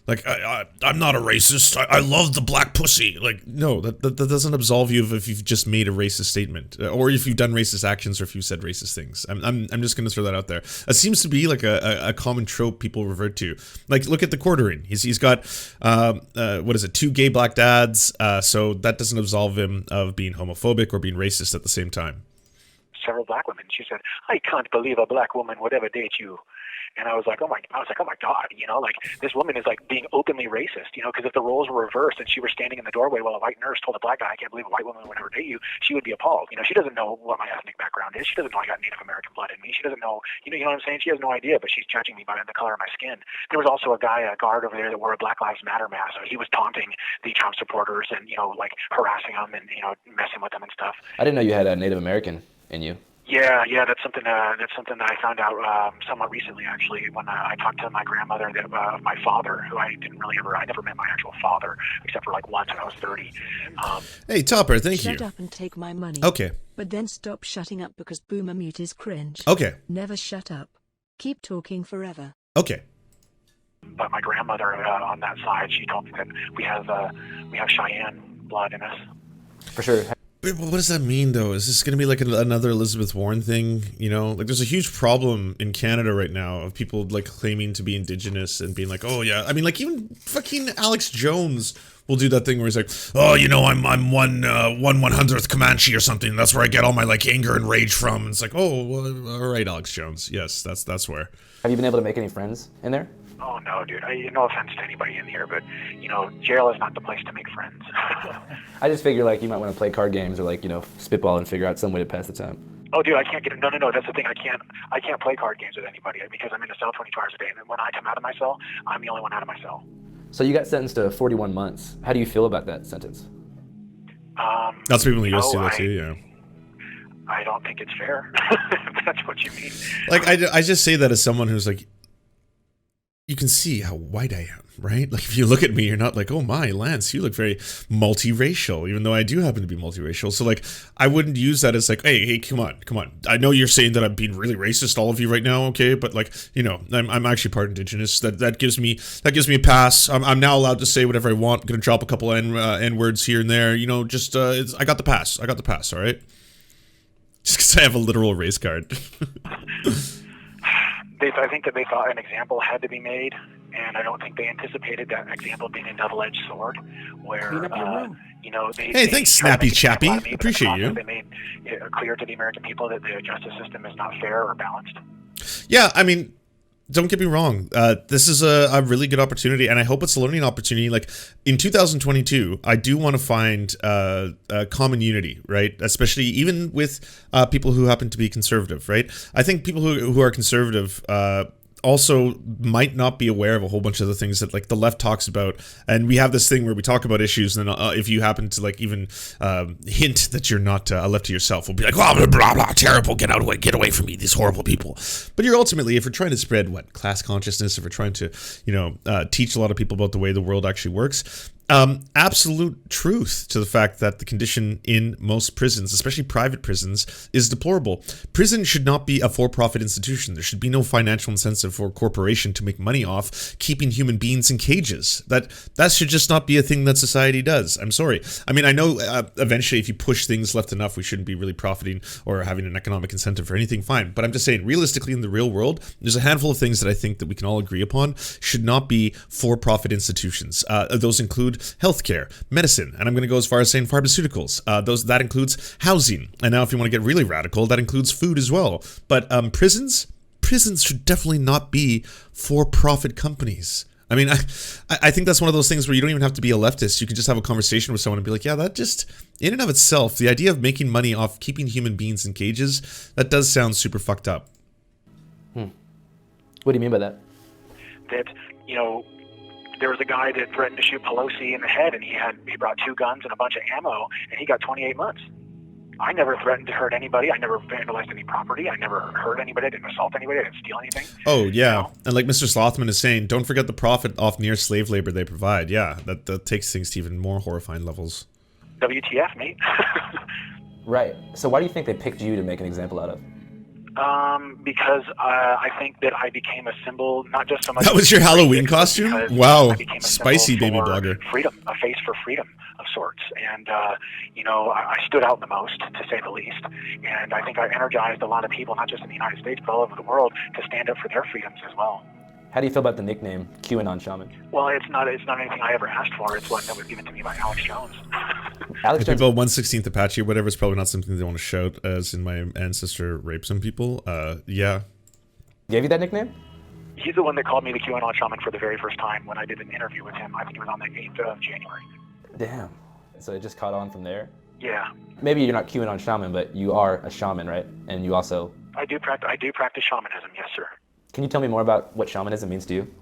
Like, I'm not a racist. I love the black pussy. Like, no, that doesn't absolve you if you've just made a racist statement, or if you've done racist actions, or if you've said racist things. I'm just going to throw that out there. It seems to be like a common trope people revert to. Like, look at the Quartering. He's got, 2 gay black dads, so that doesn't absolve him of being homophobic or being racist at the same time. Several black women. She said, "I can't believe a black woman would ever date you." And I was like, oh my God, you know, like this woman is like being openly racist, you know, because if the roles were reversed and she were standing in the doorway while a white nurse told a black guy, "I can't believe a white woman would ever date you," she would be appalled. You know, she doesn't know what my ethnic background is. She doesn't know I got Native American blood in me. She doesn't know, you know what I'm saying? She has no idea, but she's judging me by the color of my skin. There was also a guard over there that wore a Black Lives Matter mask. So he was taunting the Trump supporters and, you know, like harassing them and, you know, messing with them and stuff. I didn't know you had a Native American in you. Yeah, that's something that I found out somewhat recently, actually, when I talked to my grandmother, my father, who I never met my actual father, except for like once when I was 30. Hey, Topper, thank you. Shut up and take my money. Okay. But then stop shutting up because boomer mute is cringe. Okay. Never shut up. Keep talking forever. Okay. But my grandmother on that side, she told me that we have Cheyenne blood in us. For sure. What does that mean, though? Is this going to be like another Elizabeth Warren thing? You know, like there's a huge problem in Canada right now of people like claiming to be Indigenous and being like, oh yeah. I mean, like even fucking Alex Jones will do that thing where he's like, oh, you know, I'm 1/100th Comanche or something. That's where I get all my like anger and rage from. And it's like, oh, well, all right, Alex Jones. Yes, that's where. Have you been able to make any friends in there? Oh no, dude. No offense to anybody in here, but you know, jail is not the place to make friends. I just figure like you might want to play card games or like, you know, spitball and figure out some way to pass the time. Oh, dude, I can't get no. That's the thing. I can't play card games with anybody because I'm in a cell 22 hours a day, and when I come out of my cell, I'm the only one out of my cell. So you got sentenced to 41 months. How do you feel about that sentence? That's people in the US do that too, yeah. I don't think it's fair. If that's what you mean. Like I just say that as someone who's like, you can see how white I am, right? Like if you look at me, you're not like, oh my, Lance, you look very multiracial, even though I do happen to be multiracial. So like, I wouldn't use that as like, hey, come on. I know you're saying that I'm being really racist, all of you right now, okay? But like, you know, I'm actually part Indigenous. That gives me a pass. I'm now allowed to say whatever I want. I'm gonna drop a couple N words here and there. You know, just I got the pass. All right. Just because I have a literal race card. I think that they thought an example had to be made, and I don't think they anticipated that example being a double-edged sword, where you know Hey, thanks, Snappy Chappy. Appreciate you. They made it clear to the American people that the justice system is not fair or balanced. Yeah, I mean, don't get me wrong. This is a really good opportunity, and I hope it's a learning opportunity. Like in 2022, I do want to find common unity, right? Especially even with people who happen to be conservative, right? I think people who are conservative also might not be aware of a whole bunch of the things that like the left talks about, and we have this thing where we talk about issues, and then if you happen to like even hint that you're not left to yourself, we'll be like, blah blah blah, blah terrible, get away from me, these horrible people. But you're ultimately, if you're trying to spread class consciousness, if we're trying to teach a lot of people about the way the world actually works, absolute truth to the fact that the condition in most prisons, especially private prisons, is deplorable. Prison should not be a for-profit institution. There should be no financial incentive for a corporation to make money off keeping human beings in cages. That should just not be a thing that society does. I'm sorry. I mean, I know eventually if you push things left enough, we shouldn't be really profiting or having an economic incentive for anything, fine. But I'm just saying, realistically in the real world, there's a handful of things that I think that we can all agree upon should not be for-profit institutions. Those include healthcare, medicine, and I'm going to go as far as saying pharmaceuticals. That includes housing, and now if you want to get really radical, that includes food as well. But prisons should definitely not be for-profit companies. I mean, I think that's one of those things where you don't even have to be a leftist. You can just have a conversation with someone and be like, yeah, that just, in and of itself, the idea of making money off keeping human beings in cages, that does sound super fucked up. What do you mean by that? That, you know, there was a guy that threatened to shoot Pelosi in the head, and he brought 2 guns and a bunch of ammo, and he got 28 months. I never threatened to hurt anybody. I never vandalized any property. I never hurt anybody. I didn't assault anybody. I didn't steal anything. Oh, yeah. And like Mr. Slothman is saying, don't forget the profit off near slave labor they provide. Yeah, that takes things to even more horrifying levels. WTF, mate. Right. So why do you think they picked you to make an example out of? Because I think that I became a symbol, not just so much. That was your Halloween costume? Wow, I became a spicy symbol baby for blogger. Freedom, a face for freedom of sorts. And, I stood out the most, to say the least. And I think I energized a lot of people, not just in the United States, but all over the world, to stand up for their freedoms as well. How do you feel about the nickname QAnon Shaman? Well, it's not anything I ever asked for. It's one that was given to me by Alex Jones. Alex Jones. People 1/16th Apache or whatever is probably not something they want to shout, as in my ancestor raped some people. Yeah. Gave you that nickname? He's the one that called me the QAnon Shaman for the very first time when I did an interview with him. I think it was on the 8th of January. Damn. So it just caught on from there? Yeah. Maybe you're not QAnon Shaman, but you are a shaman, right? And you also... I do practice shamanism, yes, sir. Can you tell me more about what shamanism means to you?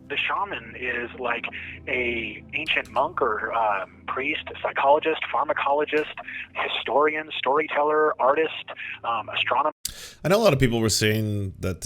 The shaman is like a ancient monk or priest, psychologist, pharmacologist, historian, storyteller, artist, astronomer. I know a lot of people were saying that,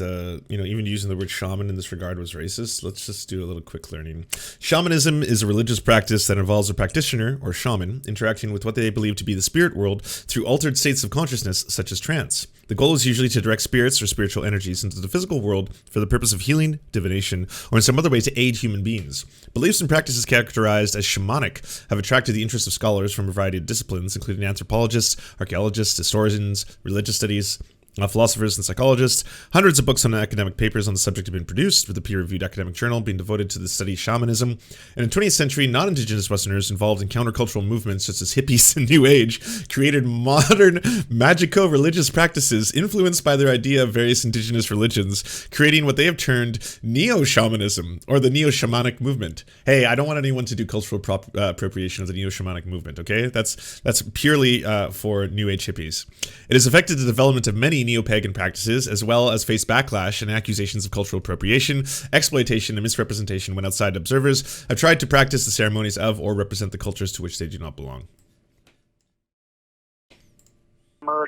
even using the word shaman in this regard was racist. Let's just do a little quick learning. Shamanism is a religious practice that involves a practitioner, or shaman, interacting with what they believe to be the spirit world through altered states of consciousness, such as trance. The goal is usually to direct spirits or spiritual energies into the physical world for the purpose of healing, divination, or in some other way to aid human beings. Beliefs and practices characterized as shamanic have attracted the interest of scholars from a variety of disciplines, including anthropologists, archaeologists, historians, religious studies, philosophers and psychologists. Hundreds of books on academic papers on the subject have been produced, with a peer-reviewed academic journal being devoted to the study of shamanism. And in 20th century, non-Indigenous Westerners involved in countercultural movements such as hippies and New Age created modern magico-religious practices influenced by their idea of various Indigenous religions, creating what they have termed neo-shamanism, or the neo-shamanic movement. Hey, I don't want anyone to do cultural appropriation of the neo-shamanic movement, okay? That's purely for New Age hippies. It has affected the development of many neo-pagan practices, as well as face backlash and accusations of cultural appropriation, exploitation, and misrepresentation when outside observers have tried to practice the ceremonies of or represent the cultures to which they do not belong.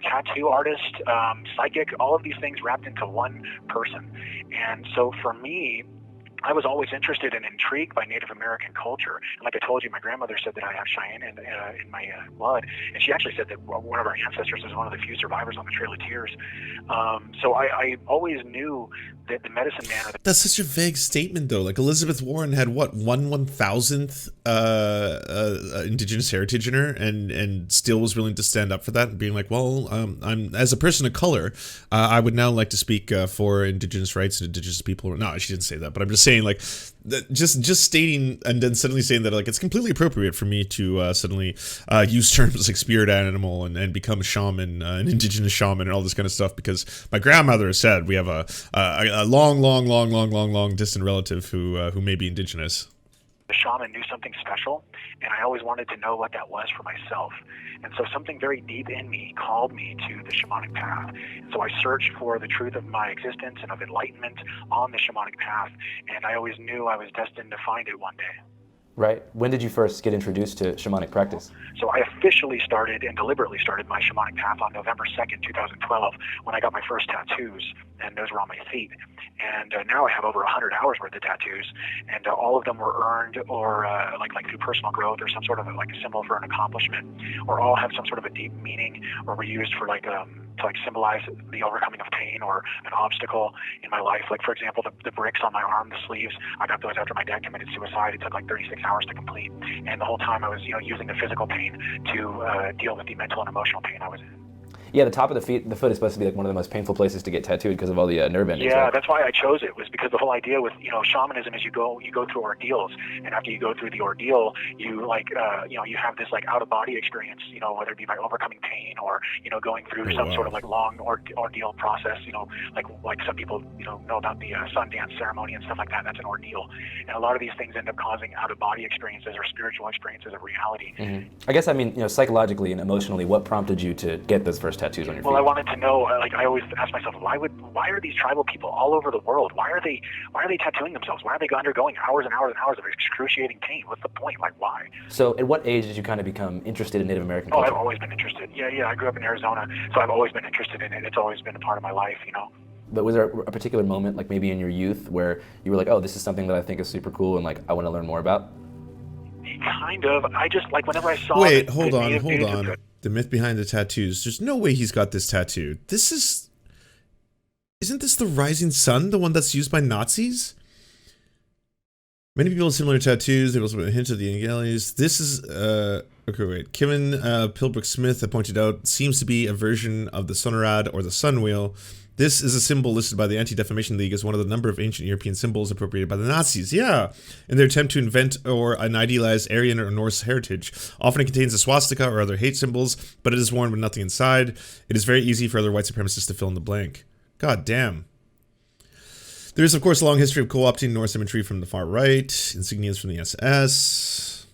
Tattoo artist, psychic, all of these things wrapped into one person. And so for me, I was always interested and intrigued by Native American culture. And like I told you, my grandmother said that I have Cheyenne in my blood. And she actually said that one of our ancestors was one of the few survivors on the Trail of Tears. So I always knew that the medicine man... That's such a vague statement, though. Like, Elizabeth Warren had, what, 1/1000th Indigenous heritage in her, and still was willing to stand up for that, and being like, well, I'm as a person of color, I would now like to speak for Indigenous rights and Indigenous people. No, she didn't say that, but I'm just saying, like, just stating and then suddenly saying that, like, it's completely appropriate for me to suddenly use terms like spirit animal and become a shaman, an Indigenous shaman, and all this kind of stuff, because my grandmother said we have a long distant relative who may be Indigenous. The shaman knew something special, and I always wanted to know what that was for myself. And so something very deep in me called me to the shamanic path. And so I searched for the truth of my existence and of enlightenment on the shamanic path, and I always knew I was destined to find it one day. Right. When did you first get introduced to shamanic practice? So I officially started and deliberately started my shamanic path on November 2nd, 2012, when I got my first tattoos, and those were on my feet. And now I have over 100 hours worth of tattoos, and all of them were earned or like through personal growth or some sort of like a symbol for an accomplishment, or all have some sort of a deep meaning, or were used for to symbolize the overcoming of pain or an obstacle in my life. Like, for example, the bricks on my arm, the sleeves, I got those after my dad committed suicide. It took like 36 hours to complete, and the whole time I was using the physical pain to deal with the mental and emotional pain I was in. Yeah, the top of the foot is supposed to be like one of the most painful places to get tattooed because of all the nerve endings. Yeah, right? That's why I chose it, was because the whole idea with shamanism is you go through ordeals, and after you go through the ordeal, you you have this like out of body experience, whether it be by overcoming pain or going through some sort of like long ordeal process, like some people know about the sun dance ceremony and stuff like that. That's an ordeal, and a lot of these things end up causing out of body experiences or spiritual experiences of reality. Mm-hmm. I guess psychologically and emotionally, what prompted you to get those first tattoos on your feet? Well, I wanted to know, I always ask myself, why are these tribal people all over the world? Why are they tattooing themselves? Why are they undergoing hours and hours and hours of excruciating pain? What's the point? Like, why? So at what age did you kind of become interested in Native American culture? I've always been interested. Yeah, I grew up in Arizona, so I've always been interested in it. It's always been a part of my life, But was there a particular moment, like maybe in your youth, where you were like, oh, this is something that I think is super cool and like I want to learn more about? Kind of. I just, whenever I saw... Wait, hold on. The myth behind the tattoos. There's no way he's got this tattooed. This is... Isn't this the rising sun, the one that's used by Nazis? Many people with similar tattoos. They also have a hint of the galleys. This is okay. Wait, Kevin Pilbrook Smith, I pointed out, seems to be a version of the Sunrad or the sun wheel. This is a symbol listed by the Anti-Defamation League as one of the number of ancient European symbols appropriated by the Nazis. Yeah, in their attempt to invent or an idealized Aryan or Norse heritage. Often it contains a swastika or other hate symbols, but it is worn with nothing inside. It is very easy for other white supremacists to fill in the blank. God damn. There is, of course, a long history of co-opting Norse imagery from the far right, insignias from the SS.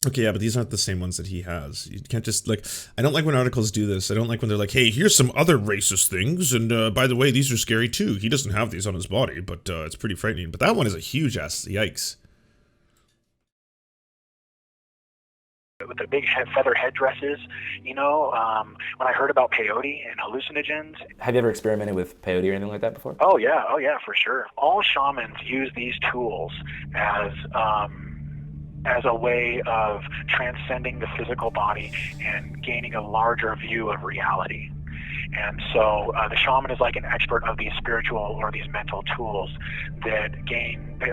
Okay, yeah, but these aren't the same ones that he has. You can't just, like, I don't like when articles do this. I don't like when they're like, hey, here's some other racist things, and by the way, these are scary too. He doesn't have these on his body, but it's pretty frightening. But that one is a huge ass, yikes. With the big feather headdresses, you know, when I heard about peyote and hallucinogens. Have you ever experimented with peyote or anything like that before? Oh yeah, for sure. All shamans use these tools as a way of transcending the physical body and gaining a larger view of reality. And so the shaman is like an expert of these spiritual or these mental tools that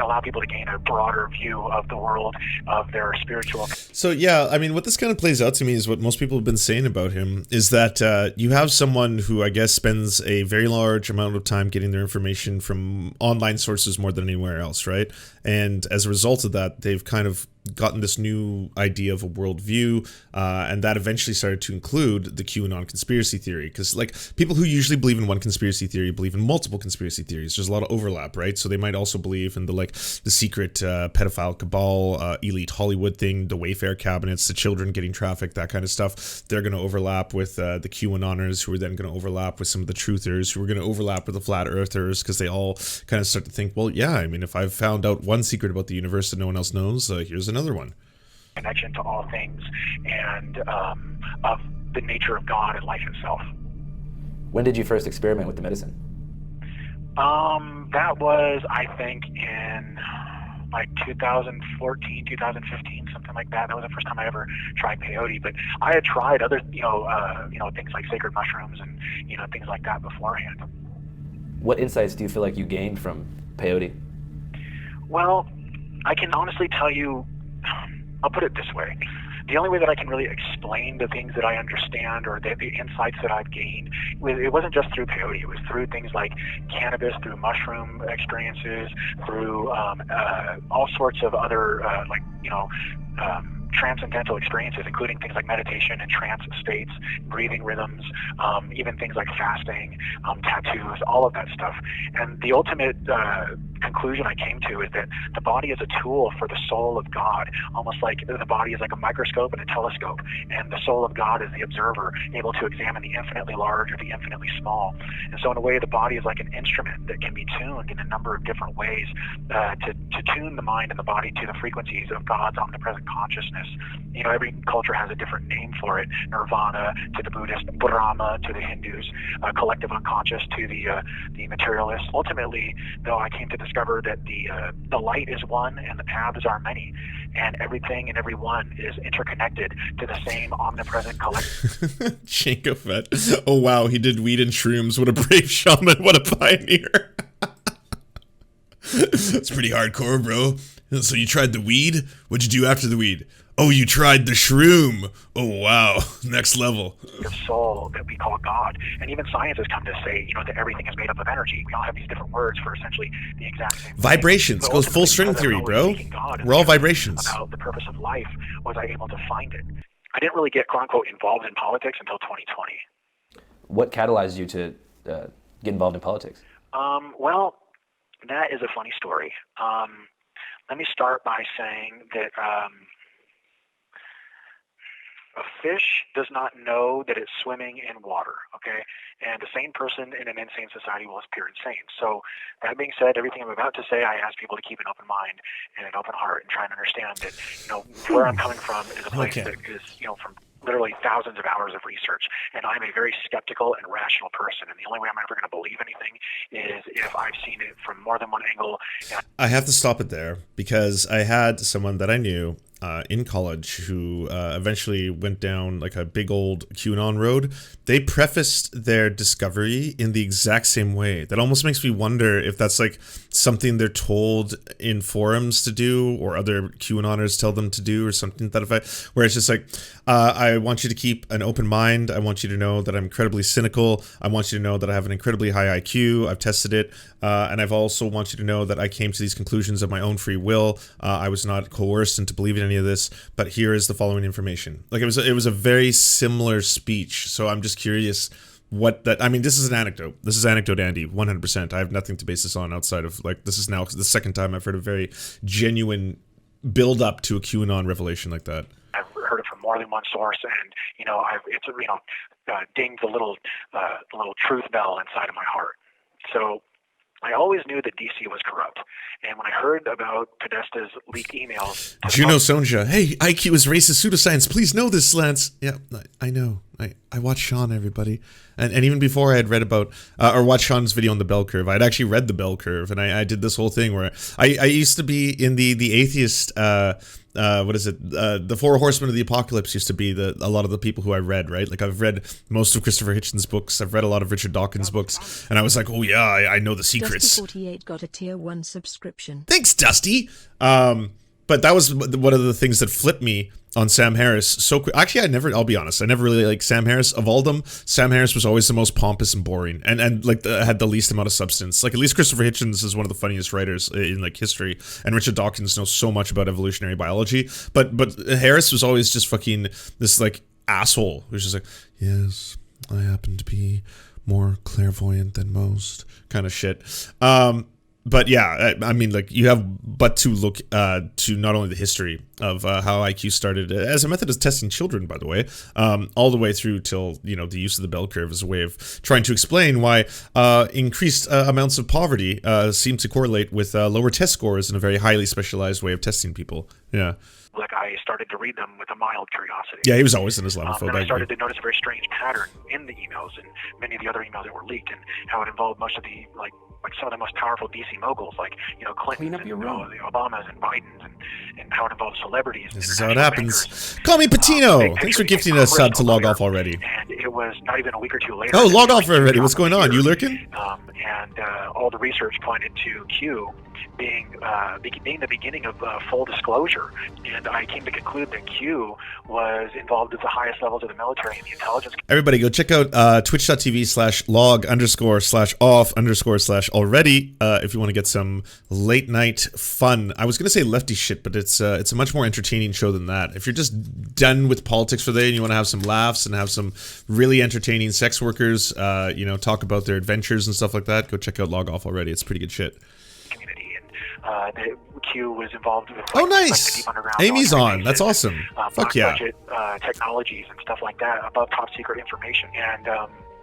allow people to gain a broader view of the world, of their spiritual. So yeah, I mean, what this kind of plays out to me is what most people have been saying about him is that you have someone who I guess spends a very large amount of time getting their information from online sources more than anywhere else, right? And as a result of that, they've kind of gotten this new idea of a worldview, and that eventually started to include the QAnon conspiracy theory. Because like people who usually believe in one conspiracy theory believe in multiple conspiracy theories. There's a lot of overlap, right? So they might also believe in the secret pedophile cabal, elite Hollywood thing, the Wayfair cabinets, the children getting trafficked, that kind of stuff. They're going to overlap with the QAnoners, who are then going to overlap with some of the truthers, who are going to overlap with the flat earthers, because they all kind of start to think, well, yeah, I mean, if I've found out one secret about the universe that no one else knows, here's another one. Connection to all things and of the nature of God and life itself. When did you first experiment with the medicine? That was, I think, in like 2014, 2015, something like that. That was the first time I ever tried peyote. But I had tried other, things like sacred mushrooms and things like that beforehand. What insights do you feel like you gained from peyote? Well, I can honestly tell you, I'll put it this way. The only way that I can really explain the things that I understand or the insights that I've gained, it wasn't just through peyote. It was through things like cannabis, through mushroom experiences, through all sorts of other, transcendental experiences, including things like meditation and trance states, breathing rhythms, even things like fasting, tattoos, all of that stuff. And the ultimate conclusion I came to is that the body is a tool for the soul of God, almost like the body is like a microscope and a telescope, and the soul of God is the observer, able to examine the infinitely large or the infinitely small. And so in a way, the body is like an instrument that can be tuned in a number of different ways to tune the mind and the body to the frequencies of God's omnipresent consciousness. Every culture has a different name for it. Nirvana to the Buddhist, Brahma to the Hindus, collective unconscious to the materialists. Ultimately, though, I came to discover that the light is one and the paths are many, and everything and everyone is interconnected to the same omnipresent collective. Jacob, oh wow, he did weed and shrooms. What a brave shaman! What a pioneer! That's pretty hardcore, bro. So you tried the weed? What'd you do after the weed? Oh, you tried the shroom. Oh, wow. Next level. The soul that we call God. And even science has come to say, that everything is made up of energy. We all have these different words for essentially the exact same vibrations. thing. Goes full string theory, bro. We're all vibrations. About the purpose of life, was I able to find it. I didn't really get, quote unquote, involved in politics until 2020. What catalyzed you to get involved in politics? Well, that is a funny story. Let me start by saying that a fish does not know that it's swimming in water, okay? And a sane person in an insane society will appear insane. So that being said, everything I'm about to say, I ask people to keep an open mind and an open heart and try and understand that, where I'm coming from is a place that is, from literally thousands of hours of research. And I'm a very skeptical and rational person. And the only way I'm ever going to believe anything is if I've seen it from more than one angle. I have to stop it there because I had someone that I knew in college who eventually went down like a big old QAnon road. They prefaced their discovery in the exact same way. That almost makes me wonder if that's like something they're told in forums to do, or other QAnoners tell them to do, or something to that effect, where it's just like, I want you to keep an open mind. I want you to know that I'm incredibly cynical. I want you to know that I have an incredibly high IQ. I've tested it. And I've also want you to know that I came to these conclusions of my own free will. I was not coerced into believing any of this, but here is the following information. Like, it was a very similar speech. So I'm just curious what that, I mean, this is an anecdote. This is anecdote Andy, 100%. I have nothing to base this on outside of, like, this is now the second time I've heard a very genuine build up to a QAnon revelation like that. I've heard it from more than one source, and it's dinged the little truth bell inside of my heart. So I always knew that DC was corrupt, and when I heard about Podesta's leaked emails, Juno Sonja, hey, IQ is racist pseudoscience. Please know this, Lance. Yeah, I know. I watched Sean, everybody, and even before I had read about or watched Sean's video on the bell curve, I'd actually read the bell curve, and I did this whole thing where I used to be in the atheist. What is it? The Four Horsemen of the Apocalypse used to be a lot of the people who I read, right? Like, I've read most of Christopher Hitchens' books. I've read a lot of Richard Dawkins' books, and I was like, oh yeah, I know the secrets. Dusty48 got a tier 1 subscription. Thanks, Dusty. But that was one of the things that flipped me on Sam Harris so quick. Actually, I'll be honest, I never really liked Sam Harris. Of all them, Sam Harris was always the most pompous and boring, and like had the least amount of substance. Like, at least Christopher Hitchens is one of the funniest writers in like history, and Richard Dawkins knows so much about evolutionary biology. But Harris was always just fucking this like asshole who's just like, yes, I happen to be more clairvoyant than most, kind of shit. But yeah, I mean, like, you have but to look to not only the history of how IQ started as a method of testing children, by the way, all the way through till, the use of the bell curve as a way of trying to explain why increased amounts of poverty seem to correlate with lower test scores in a very highly specialized way of testing people. Yeah. Like, I started to read them with a mild curiosity. Yeah, he was always an Islamophobe. And I started to notice a very strange pattern in the emails and many of the other emails that were leaked, and how it involved most of the like some of the most powerful DC moguls, like Clinton and the Obamas and Bidens, and how it involves celebrities. This is how it happens. Call me Patino. Thanks for gifting a sub to log off already. And it was not even a week or two later. Oh, log off already. What's going on? You lurking? And all the research pointed to Q being the beginning of full disclosure, and I came to conclude that Q was involved at the highest levels of the military and the intelligence. Everybody go check out twitch.tv/log_off_/already if you want to get some late night fun. I was going to say lefty shit, but it's a much more entertaining show than that. If you're just done with politics for the day and you want to have some laughs and have some really entertaining sex workers, talk about their adventures and stuff like that, go check out Log Off Already. It's pretty good shit. The Q was involved with nice. Like the deep underground Amy's on. That's awesome. Fuck yeah. Budget technologies and stuff like that, above top secret information, and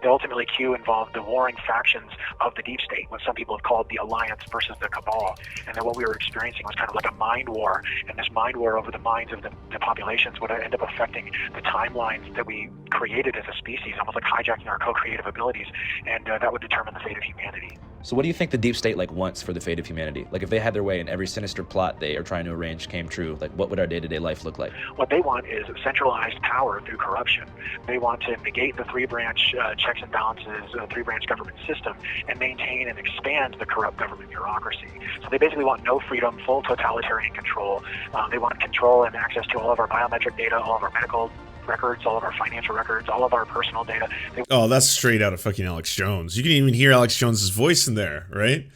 ultimately Q involved the warring factions of the deep state, what some people have called the alliance versus the cabal, and then what we were experiencing was kind of like a mind war, and this mind war over the minds of the populations would end up affecting the timelines that we created as a species, almost like hijacking our co-creative abilities, and that would determine the fate of humanity. So what do you think the deep state wants for the fate of humanity? Like, if they had their way and every sinister plot they are trying to arrange came true, what would our day-to-day life look like? What they want is centralized power through corruption. They want to negate the three-branch checks and balances, three-branch government system, and maintain and expand the corrupt government bureaucracy. So they basically want no freedom, full totalitarian control. They want control and access to all of our biometric data, all of our medical records, all of our financial records, all of our personal data. Oh, that's straight out of fucking Alex Jones. You can even hear Alex Jones's voice in there, right?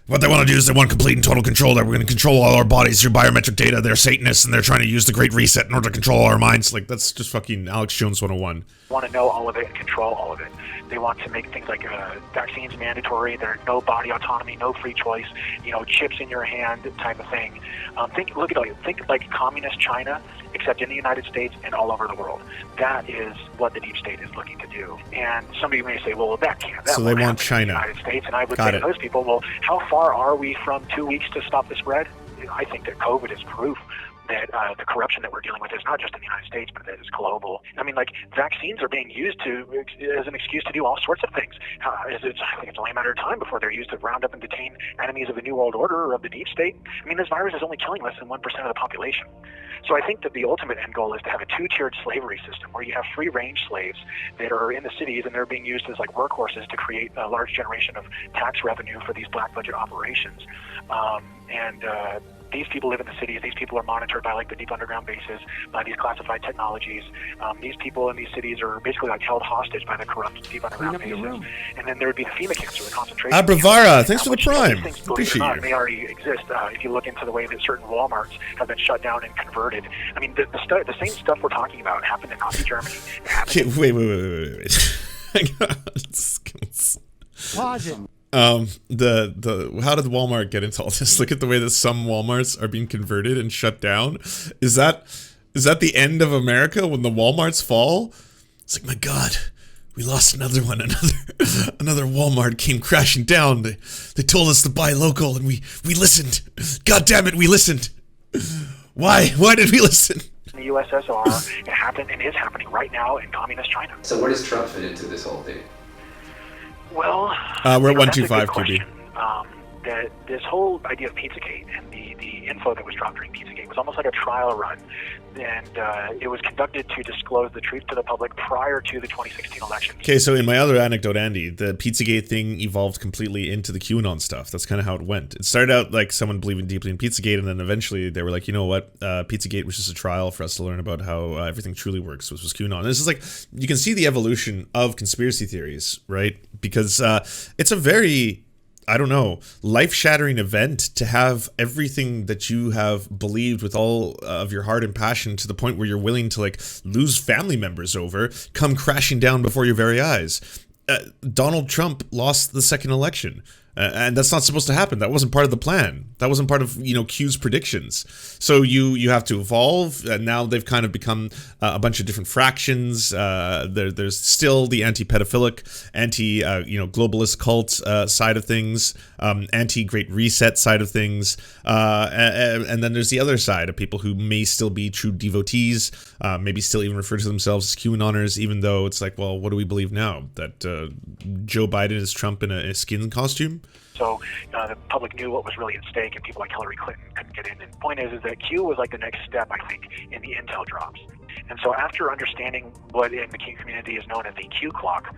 What they want to do is they want complete and total control. That we're going to control all our bodies through biometric data. They're Satanists, and they're trying to use the Great Reset in order to control all our minds. Like, that's just fucking Alex Jones 101. They want to know all of it and control all of it. They want to make things like vaccines mandatory. There's no body autonomy, no free choice, chips in your hand type of thing. Think like communist China, except in the United States and all over the world. That is what the deep state is looking to do. And somebody may say, well, that can't. So they want China. In the United States. And I would say to those people, well, how far are we from 2 weeks to stop the spread? I think that COVID is proof. that the corruption that we're dealing with is not just in the United States, but that it's global. I mean, like, vaccines are being used as an excuse to do all sorts of things. I think it's only a matter of time before they're used to round up and detain enemies of the New World Order or of the deep state. I mean, this virus is only killing less than 1% of the population. So I think that the ultimate end goal is to have a two-tiered slavery system where you have free-range slaves that are in the cities and they're being used as like workhorses to create a large generation of tax revenue for these black budget operations. These people live in the cities. These people are monitored by like the deep underground bases, by these classified technologies. These people in these cities are basically like held hostage by the corrupt deep underground bases. And then there would be the FEMA camps or the concentration Abravara, thanks for the which, prime. Things, Appreciate you. They already exist. If you look into the way that certain Walmarts have been shut down and converted. I mean, the same stuff we're talking about happened in Nazi Germany. It happened Wait. Pause it. How did Walmart get into all this? Look at the way that some Walmarts are being converted and shut down. Is that the end of America when the Walmarts fall? It's like, my God, we lost another one. Another Walmart came crashing down. They told us to buy local and we listened. God damn it, we listened. Why did we listen? In the USSR, it happened and is happening right now in communist China. So where does Trump fit into this whole thing? Well, we're at that's a good 125 question. QB. That this whole idea of Pizzagate and the info that was dropped during Pizzagate was almost like a trial run, and it was conducted to disclose the truth to the public prior to the 2016 election. Okay, so in my other anecdote, Andy, the Pizzagate thing evolved completely into the QAnon stuff. That's kind of how it went. It started out like someone believing deeply in Pizzagate, and then eventually they were like, you know what, Pizzagate was just a trial for us to learn about how everything truly works, which was QAnon. And this is like, you can see the evolution of conspiracy theories, right? Because it's a very, I don't know, life-shattering event to have everything that you have believed with all of your heart and passion to the point where you're willing to like lose family members over come crashing down before your very eyes. Donald Trump lost the second election. And that's not supposed to happen. That wasn't part of the plan. That wasn't part of, Q's predictions. So you have to evolve. And now they've kind of become a bunch of different fractions. There's still the anti-pedophilic, globalist cult side of things, anti-Great Reset side of things. And then there's the other side of people who may still be true devotees, maybe still even refer to themselves as QAnoners, even though it's like, well, what do we believe now? That Joe Biden is Trump in a skin costume? So the public knew what was really at stake, and people like Hillary Clinton couldn't get in. And the point is that Q was like the next step, I think, in the intel drops. And so after understanding what in the Q community is known as the Q clock,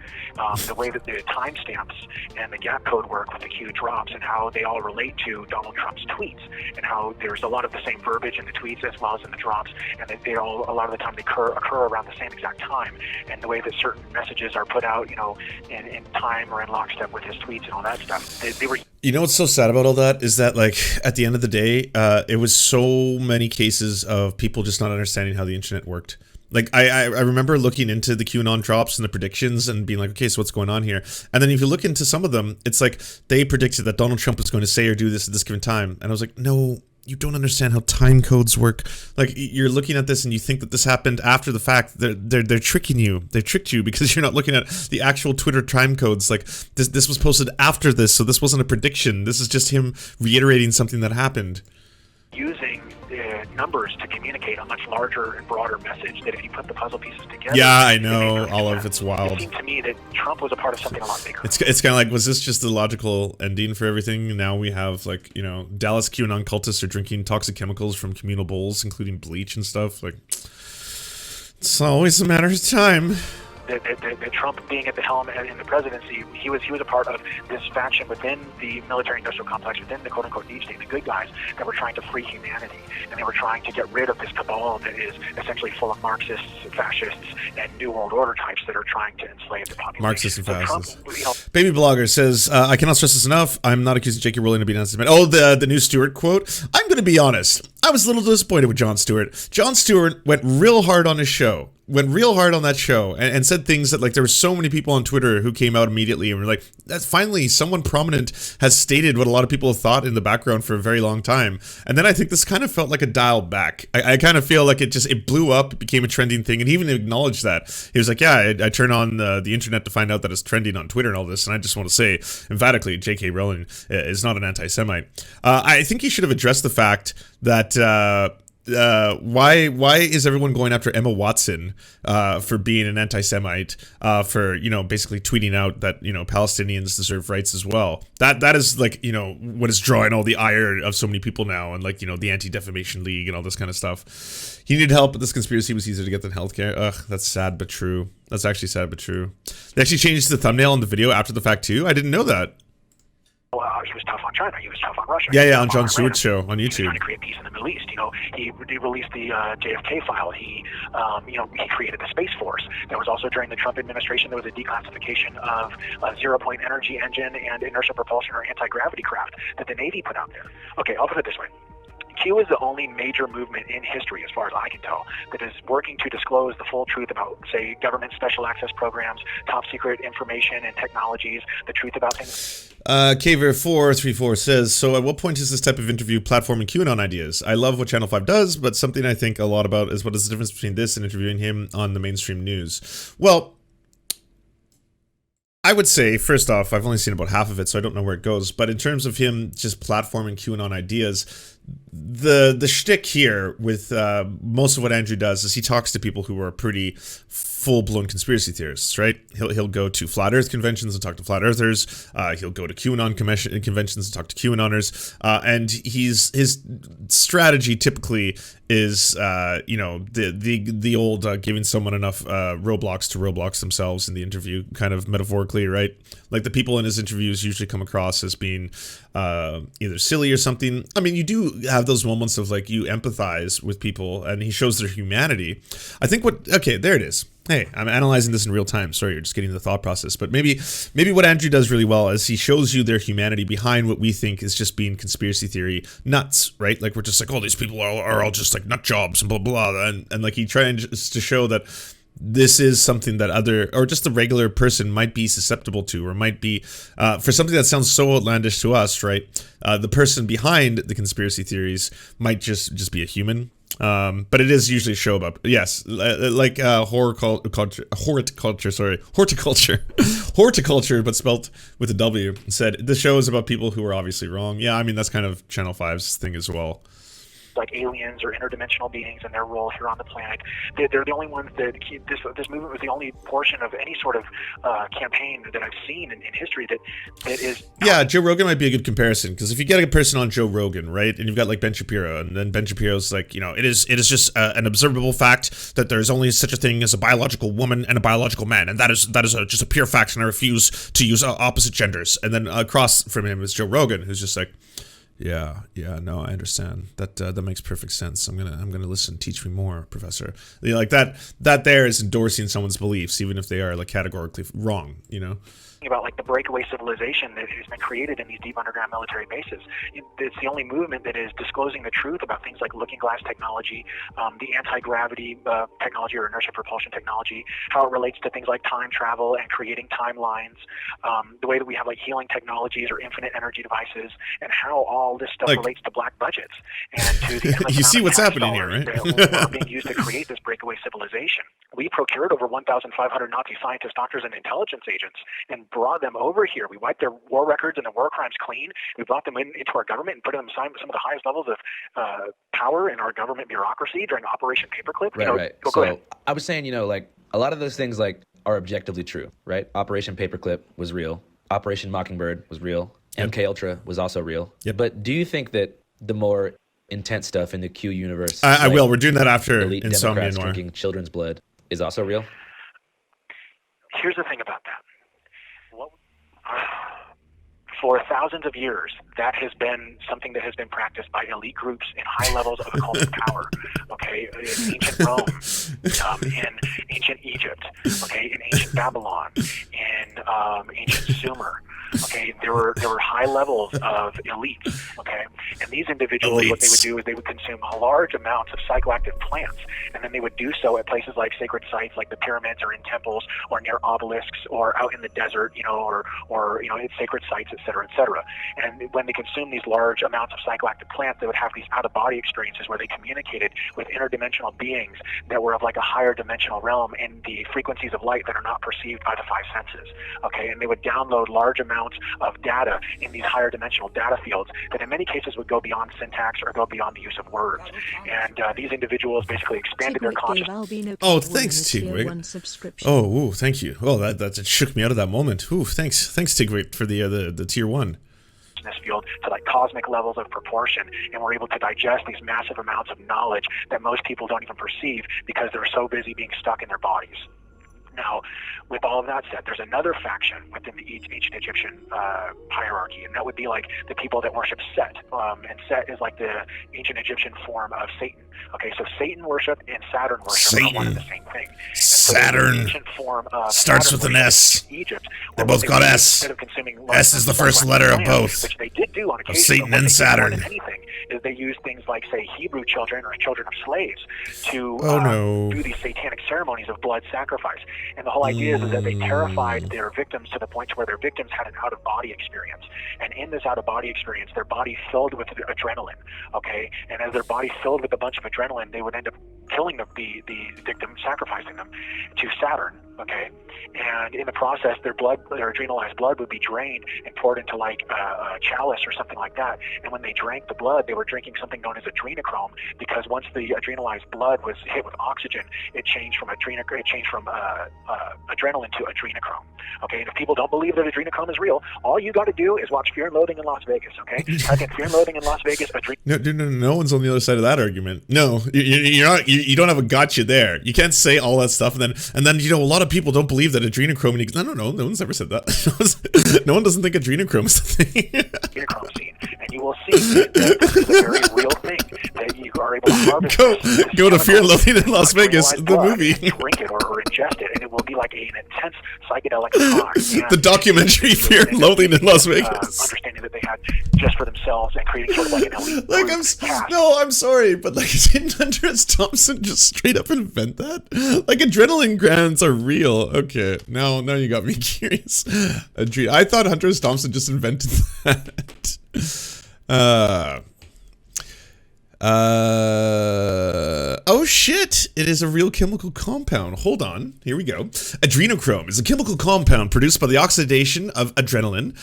the way that the timestamps and the gap code work with the Q drops and how they all relate to Donald Trump's tweets, and how there's a lot of the same verbiage in the tweets as well as in the drops, and that they all, a lot of the time, they occur around the same exact time, and the way that certain messages are put out, in time or in lockstep with his tweets and all that stuff. They were. You know what's so sad about all that is that, like, at the end of the day, it was so many cases of people just not understanding how the internet worked. Like, I remember looking into the QAnon drops and the predictions and being like, okay, so what's going on here? And then if you look into some of them, it's like they predicted that Donald Trump was going to say or do this at this given time. And I was like, no, you don't understand how time codes work. Like, you're looking at this and you think that this happened after the fact. They're tricking you. They tricked you because you're not looking at the actual Twitter time codes. Like, this was posted after this, so this wasn't a prediction. This is just him reiterating something that happened. Using numbers to communicate a much larger and broader message that if you put the puzzle pieces together... Yeah, I know, Olive, it's wild. It seemed to me that Trump was a part of something a lot bigger. It's kind of like, was this just the logical ending for everything? Now we have, like, Dallas QAnon cultists are drinking toxic chemicals from communal bowls, including bleach and stuff. Like, it's always a matter of time. That Trump being at the helm in the presidency, he was a part of this faction within the military-industrial complex, within the quote-unquote deep state, the good guys that were trying to free humanity, and they were trying to get rid of this cabal that is essentially full of Marxists, fascists, and New World Order types that are trying to enslave the population. Marxists and fascists. Baby Blogger says, I cannot stress this enough. I'm not accusing J.K. Rowling of being anti-Semitic. Oh, the new Stewart quote. I'm going to be honest. I was a little disappointed with Jon Stewart. Jon Stewart went real hard on his show. Went real hard on that show and said things that, like, there were so many people on Twitter who came out immediately and were like, that's finally someone prominent has stated what a lot of people have thought in the background for a very long time. And then I think this kind of felt like a dial back. I kind of feel like it blew up, it became a trending thing, and he even acknowledged that. He was like, yeah, I turn on the internet to find out that it's trending on Twitter and all this, and I just want to say emphatically, J.K. Rowling is not an anti-Semite. I think he should have addressed the fact that why is everyone going after Emma Watson for being an anti-Semite, for basically tweeting out that Palestinians deserve rights as well? That is like what is drawing all the ire of so many people now, and like the Anti-Defamation League and all this kind of stuff. He needed help, but this conspiracy was easier to get than healthcare. Ugh, that's sad but true. That's actually sad but true. They actually changed the thumbnail on the video after the fact too. I didn't know that. He was tough on China. He was tough on Russia. Yeah, on Jon Stewart's show on YouTube. He was trying to create peace in the Middle East. He released the JFK file. He created the Space Force. There was also during the Trump administration, there was a declassification of a zero-point energy engine and inertial propulsion or anti-gravity craft that the Navy put out there. Okay, I'll put it this way. Q is the only major movement in history, as far as I can tell, that is working to disclose the full truth about, say, government special access programs, top secret information and technologies, the truth about things. Kaver434 says, so at what point is this type of interview platforming QAnon ideas? I love what Channel 5 does, but something I think a lot about is what is the difference between this and interviewing him on the mainstream news? Well, I would say, first off, I've only seen about half of it, so I don't know where it goes. But in terms of him just platforming QAnon ideas, the shtick here with most of what Andrew does is he talks to people who are pretty full-blown conspiracy theorists, right? He'll go to flat Earth conventions and talk to flat Earthers. He'll go to QAnon conventions and talk to QAnoners. And his strategy typically is, the old giving someone enough roadblocks to Roblox themselves in the interview, kind of metaphorically, right? Like the people in his interviews usually come across as being either silly or something. I mean, you do have those moments of like you empathize with people and he shows their humanity. I think okay, there it is. Hey, I'm analyzing this in real time. Sorry, you're just getting the thought process. But maybe what Andrew does really well is he shows you their humanity behind what we think is just being conspiracy theory nuts, right? Like we're just like, oh, these people are all just like nut jobs and blah, blah, and like he tries to show that this is something that or just the regular person might be susceptible to, or might be, for something that sounds so outlandish to us, right? The person behind the conspiracy theories might just be a human. But it is usually a show about, yes, like horticulture, but spelt with a W. Said the show is about people who are obviously wrong. Yeah, I mean that's kind of Channel 5's thing as well. Like aliens or interdimensional beings and their role here on the planet. They're the only ones that this movement was the only portion of any sort of campaign that I've seen in history that is. Yeah, Joe Rogan might be a good comparison, because if you get a person on Joe Rogan, right, and you've got like Ben Shapiro, and then Ben Shapiro's like, it is just an observable fact that there's only such a thing as a biological woman and a biological man, and that is just a pure fact, and I refuse to use opposite genders. And then across from him is Joe Rogan, who's just like, Yeah, no, I understand. That makes perfect sense. I'm gonna listen. Teach me more, Professor. Like that there is endorsing someone's beliefs, even if they are like categorically wrong, About like the breakaway civilization that has been created in these deep underground military bases. It's the only movement that is disclosing the truth about things like looking glass technology, the anti-gravity technology or inertial propulsion technology, how it relates to things like time travel and creating timelines, the way that we have like healing technologies or infinite energy devices, and how all this stuff relates to black budgets and to the you see what's happening here, right? that are being used to create this breakaway civilization. We procured over 1,500 Nazi scientists, doctors, and intelligence agents and brought them over here. We wiped their war records and their war crimes clean. We brought them into our government and put them some of the highest levels of power in our government bureaucracy during Operation Paperclip. Right. So I was saying, like a lot of those things like are objectively true, right? Operation Paperclip was real. Operation Mockingbird was real. Yep. MK Ultra was also real. Yep. But do you think that the more intense stuff in the Q universe, I will. We're doing that after elite Insomnia Democrats Noir. drinking children's blood, is also real? Here's the thing about that. For thousands of years, that has been something that has been practiced by elite groups in high levels of occultic power. Okay, in ancient Rome, in ancient Egypt, okay, in ancient Babylon, in ancient Sumer. Okay, there were high levels of elites. Okay, and these individuals, what they would do is they would consume large amounts of psychoactive plants, and then they would do so at places like sacred sites, like the pyramids, or in temples, or near obelisks, or out in the desert, or at sacred sites, etc., etc. And when they consumed these large amounts of psychoactive plants, they would have these out-of-body experiences where they communicated with interdimensional beings that were of like a higher dimensional realm in the frequencies of light that are not perceived by the five senses. Okay, and they would download large amounts of data in these higher dimensional data fields that in many cases would go go beyond syntax or go beyond the use of words. And these individuals basically expanded their consciousness. Oh, thanks, Tigwig. Oh, ooh, thank you. Oh, that shook me out of that moment. Ooh, thanks, Tigwig, for the tier 1. Field to like cosmic levels of proportion, and we're able to digest these massive amounts of knowledge that most people don't even perceive because they're so busy being stuck in their bodies. Now, with all of that said, there's another faction within the ancient Egyptian hierarchy, and that would be like the people that worship Set. And Set is like the ancient Egyptian form of Satan. Okay, so Satan worship and Saturn worship are one and the same thing. Saturn starts with an S. Egypt, they both got S. S is the first letter of both. Which they did do on occasion. Of Satan and Saturn. More than anything is they use things like, say, Hebrew children or children of slaves to do these satanic ceremonies of blood sacrifice. And the whole idea is that they terrified their victims to the point to where their victims had an out-of-body experience. And in this out-of-body experience, their body filled with adrenaline, okay? And as their body filled with a bunch of adrenaline, they would end up killing the victim, sacrificing them to Saturn, okay? And in the process, their adrenalized blood would be drained and poured into like a chalice or something like that. And when they drank the blood, they were drinking something known as adrenochrome, because once the adrenalized blood was hit with oxygen, it changed from adrenaline to adrenochrome. Okay, and if people don't believe that adrenochrome is real, all you got to do is watch Fear and Loathing in Las Vegas. Okay, type in Fear and Loathing in Las Vegas. No one's on the other side of that argument. No, you're not. You don't have a gotcha there. You can't say all that stuff and then a lot of people don't believe that adrenochrome. No one's ever said that. No one doesn't think adrenochrome is the thing. Adrenochrome scene, and you will see that this is a very real thing that you are able to harvest. Go to Fear and Loathing in Las Vegas, the movie. Drink it or ingest it, and it will be like an intense psychedelic high. The documentary Fear and Loathing in Las Vegas. Understanding that they had just for themselves and creating sort of like an elite. I'm sorry, but like, didn't Hunter S. Thompson just straight up invent that? Like, adrenaline glands are real. Okay, now you got me curious. I thought Hunter S. Thompson just invented that. Oh shit, it is a real chemical compound. Hold on, here we go. Adrenochrome is a chemical compound produced by the oxidation of adrenaline.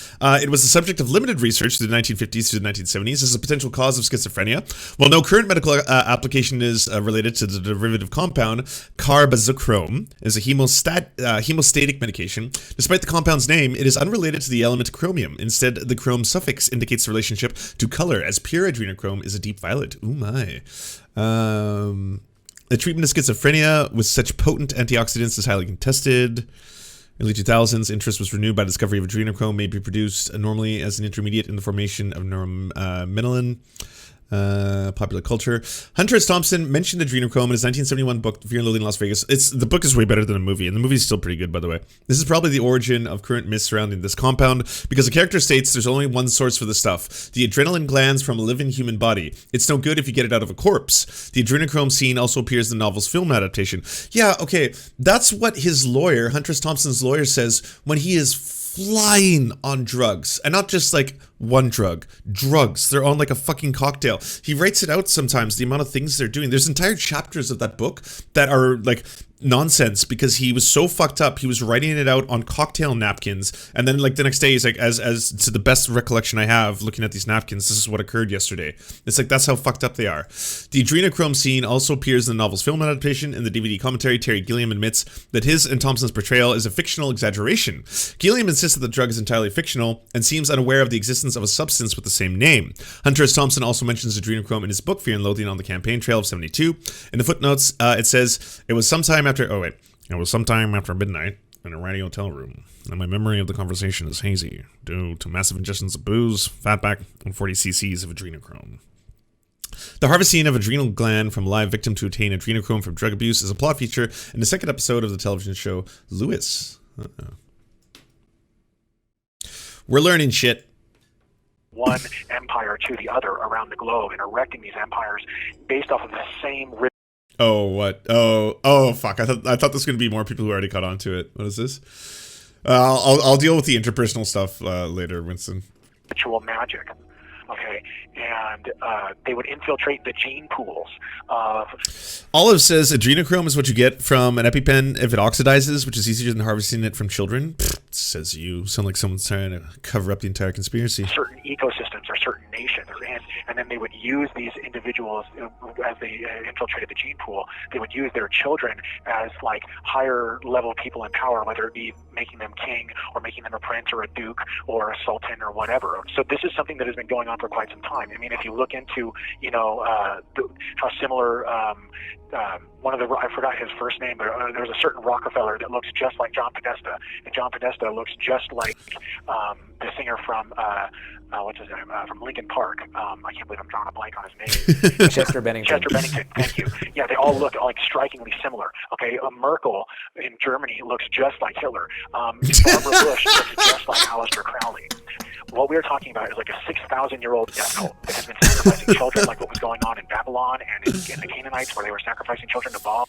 It was the subject of limited research through the 1950s to the 1970s as a potential cause of schizophrenia. While no current medical application is related to the derivative compound, carbazochrome is a hemostatic medication. Despite the compound's name, it is unrelated to the element chromium. Instead, the chrome suffix indicates the relationship to color, as pure adrenochrome is a deep violet. Ooh my. The treatment of schizophrenia with such potent antioxidants is highly contested. Early 2000s, interest was renewed by the discovery of adrenochrome may be produced normally as an intermediate in the formation of neuromenanin. Popular culture. Hunter S. Thompson mentioned adrenochrome in his 1971 book, Fear and Loathing in Las Vegas. The book is way better than the movie, and the movie is still pretty good, by the way. This is probably the origin of current myths surrounding this compound, because the character states there's only one source for the stuff: the adrenaline glands from a living human body. It's no good if you get it out of a corpse. The adrenochrome scene also appears in the novel's film adaptation. Yeah, okay, that's what his lawyer, Hunter S. Thompson's lawyer, says when he is flying on drugs, and not just like one drug, drugs. They're on like a fucking cocktail. He writes it out sometimes, the amount of things they're doing. There's entire chapters of that book that are like nonsense because he was so fucked up. He was writing it out on cocktail napkins, and then like the next day he's like, as to the best recollection I have looking at these napkins, this is what occurred yesterday. It's like, that's how fucked up they are. The adrenochrome scene also appears in the novel's film adaptation. In the DVD commentary, Terry Gilliam admits that his and Thompson's portrayal is a fictional exaggeration. Gilliam insists that the drug is entirely fictional and seems unaware of the existence of a substance with the same name. Hunter S. Thompson also mentions adrenochrome in his book Fear and Loathing on the Campaign Trail of 72. In the footnotes, it says, it was sometime after midnight in a radio hotel room, and my memory of the conversation is hazy due to massive ingestions of booze, fatback, and 40 cc's of adrenochrome. The harvesting of adrenal gland from a live victim to obtain adrenochrome from drug abuse is a plot feature in the second episode of the television show Lewis. We're learning shit. One empire to the other around the globe and erecting these empires based off of the same. Oh, what? Oh, fuck! I thought this was gonna be more people who already caught on to it. What is this? I'll deal with the interpersonal stuff later, Winston. Ritual magic, okay, and they would infiltrate the gene pools of. Olive says adrenochrome is what you get from an EpiPen if it oxidizes, which is easier than harvesting it from children. Pfft, says you. Sound like someone's trying to cover up the entire conspiracy. Certain ecosystems or certain nations, and then they would use these individuals as they infiltrated the gene pool. They would use their children as like higher level people in power, whether it be making them king or making them a prince or a duke or a sultan or whatever. So this is something that has been going on for quite some time. I mean, if you look into, how similar one of the, I forgot his first name, but there's a certain Rockefeller that looks just like John Podesta, and John Podesta looks just like the singer from what's his name, from Linkin Park. I can't believe I'm drawing a blank on his name. Chester Bennington. Chester Bennington, thank you. Yeah, they all look like strikingly similar. Okay, Merkel in Germany looks just like Hitler. Barbara Bush looks just like Aleister Crowley. What we're talking about is like a 6,000-year-old death cult that has been sacrificing children, like what was going on in Babylon and in the Canaanites, where they were sacrificing children to Baal.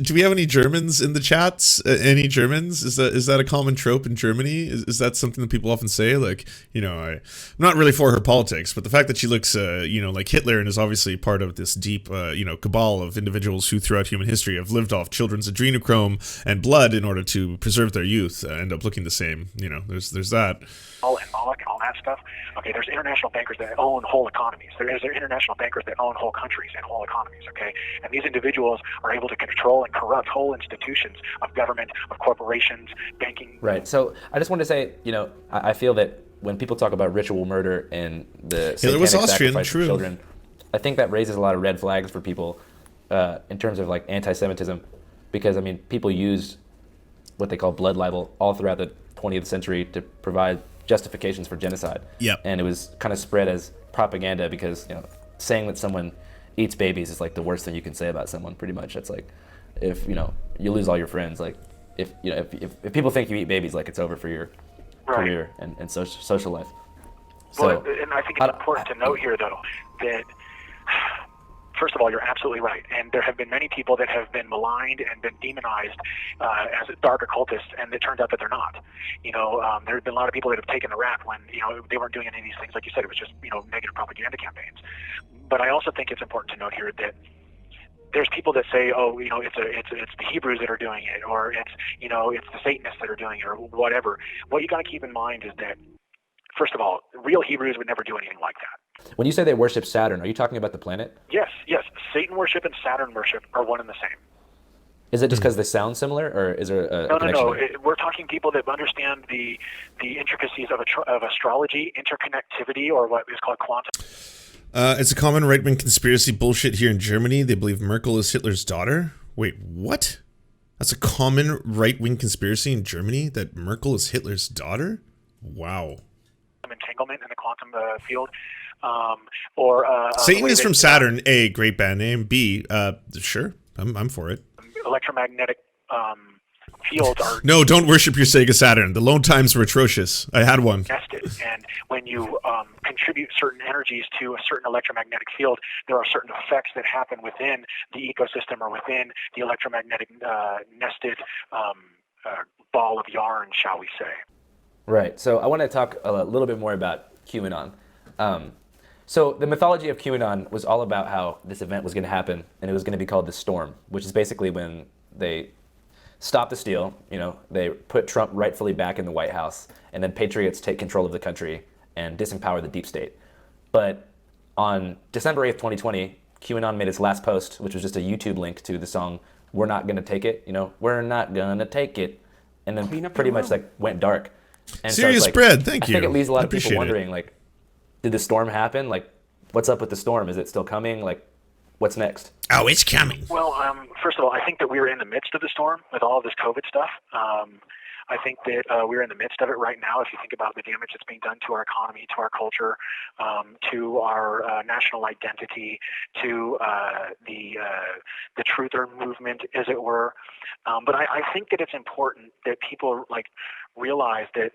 Do we have any Germans in the chats? Any Germans? Is that a common trope in Germany? Is that something that people often say? Like, I'm not really for her politics, but the fact that she looks, like Hitler and is obviously part of this deep, cabal of individuals who throughout human history have lived off children's adrenochrome and blood in order to preserve their youth, end up looking the same. There's that. And Moloch and all that stuff. Okay, there's international bankers that own whole economies. There's international bankers that own whole countries and whole economies, okay? And these individuals are able to control and corrupt whole institutions of government, of corporations, banking. Right. So I just want to say, I feel that when people talk about ritual murder and the satanic sacrifice of children, I think that raises a lot of red flags for people in terms of like anti-Semitism, because people used what they call blood libel all throughout the 20th century to provide justifications for genocide. Yep. And it was kind of spread as propaganda because, saying that someone eats babies is like the worst thing you can say about someone, pretty much. It's like, if, you lose all your friends, like, if people think you eat babies, like it's over for your career and social life. So, well, and I think it's important to note here, though, that first of all, you're absolutely right. And there have been many people that have been maligned and been demonized as dark occultists, and it turns out that they're not. There have been a lot of people that have taken the rap when, they weren't doing any of these things. Like you said, it was just, negative propaganda campaigns. But I also think it's important to note here that there's people that say, oh, it's the Hebrews that are doing it, or it's the Satanists that are doing it, or whatever. What you got to keep in mind is that, first of all, real Hebrews would never do anything like that. When you say they worship Saturn, are you talking about the planet? Yes. Satan worship and Saturn worship are one and the same. Is it just because they sound similar, or is there a connection? No. We're talking people that understand the intricacies of astrology, interconnectivity, or what is called quantum. It's a common right-wing conspiracy bullshit here in Germany. They believe Merkel is Hitler's daughter. Wait, what? That's a common right-wing conspiracy in Germany, that Merkel is Hitler's daughter? Wow. Entanglement in the quantum field. Satan is from Saturn. A, great band name. B, sure, I'm for it. Electromagnetic fields are... No, don't worship your Sega Saturn. The load times were atrocious. I had one. Nested. And when you contribute certain energies to a certain electromagnetic field, there are certain effects that happen within the ecosystem or within the electromagnetic nested ball of yarn, shall we say. Right. So I want to talk a little bit more about QAnon. So the mythology of QAnon was all about how this event was going to happen, and it was going to be called the Storm, which is basically when they stop the steal, they put Trump rightfully back in the White House, and then patriots take control of the country and disempower the deep state. But on December 8th, 2020, QAnon made its last post, which was just a YouTube link to the song We're Not Gonna Take It, we're not gonna take it, and then pretty much like went dark. And Serious so spread, thank you. I think it leaves a lot of people wondering, like, did the storm happen? Like, what's up with the storm? Is it still coming? Like, what's next? Oh, it's coming. Well, first of all, I think that we're in the midst of the storm with all of this COVID stuff. I think that we're in the midst of it right now. If you think about the damage that's being done to our economy, to our culture, to our national identity, to the truther movement, as it were. But I think that it's important that people realize that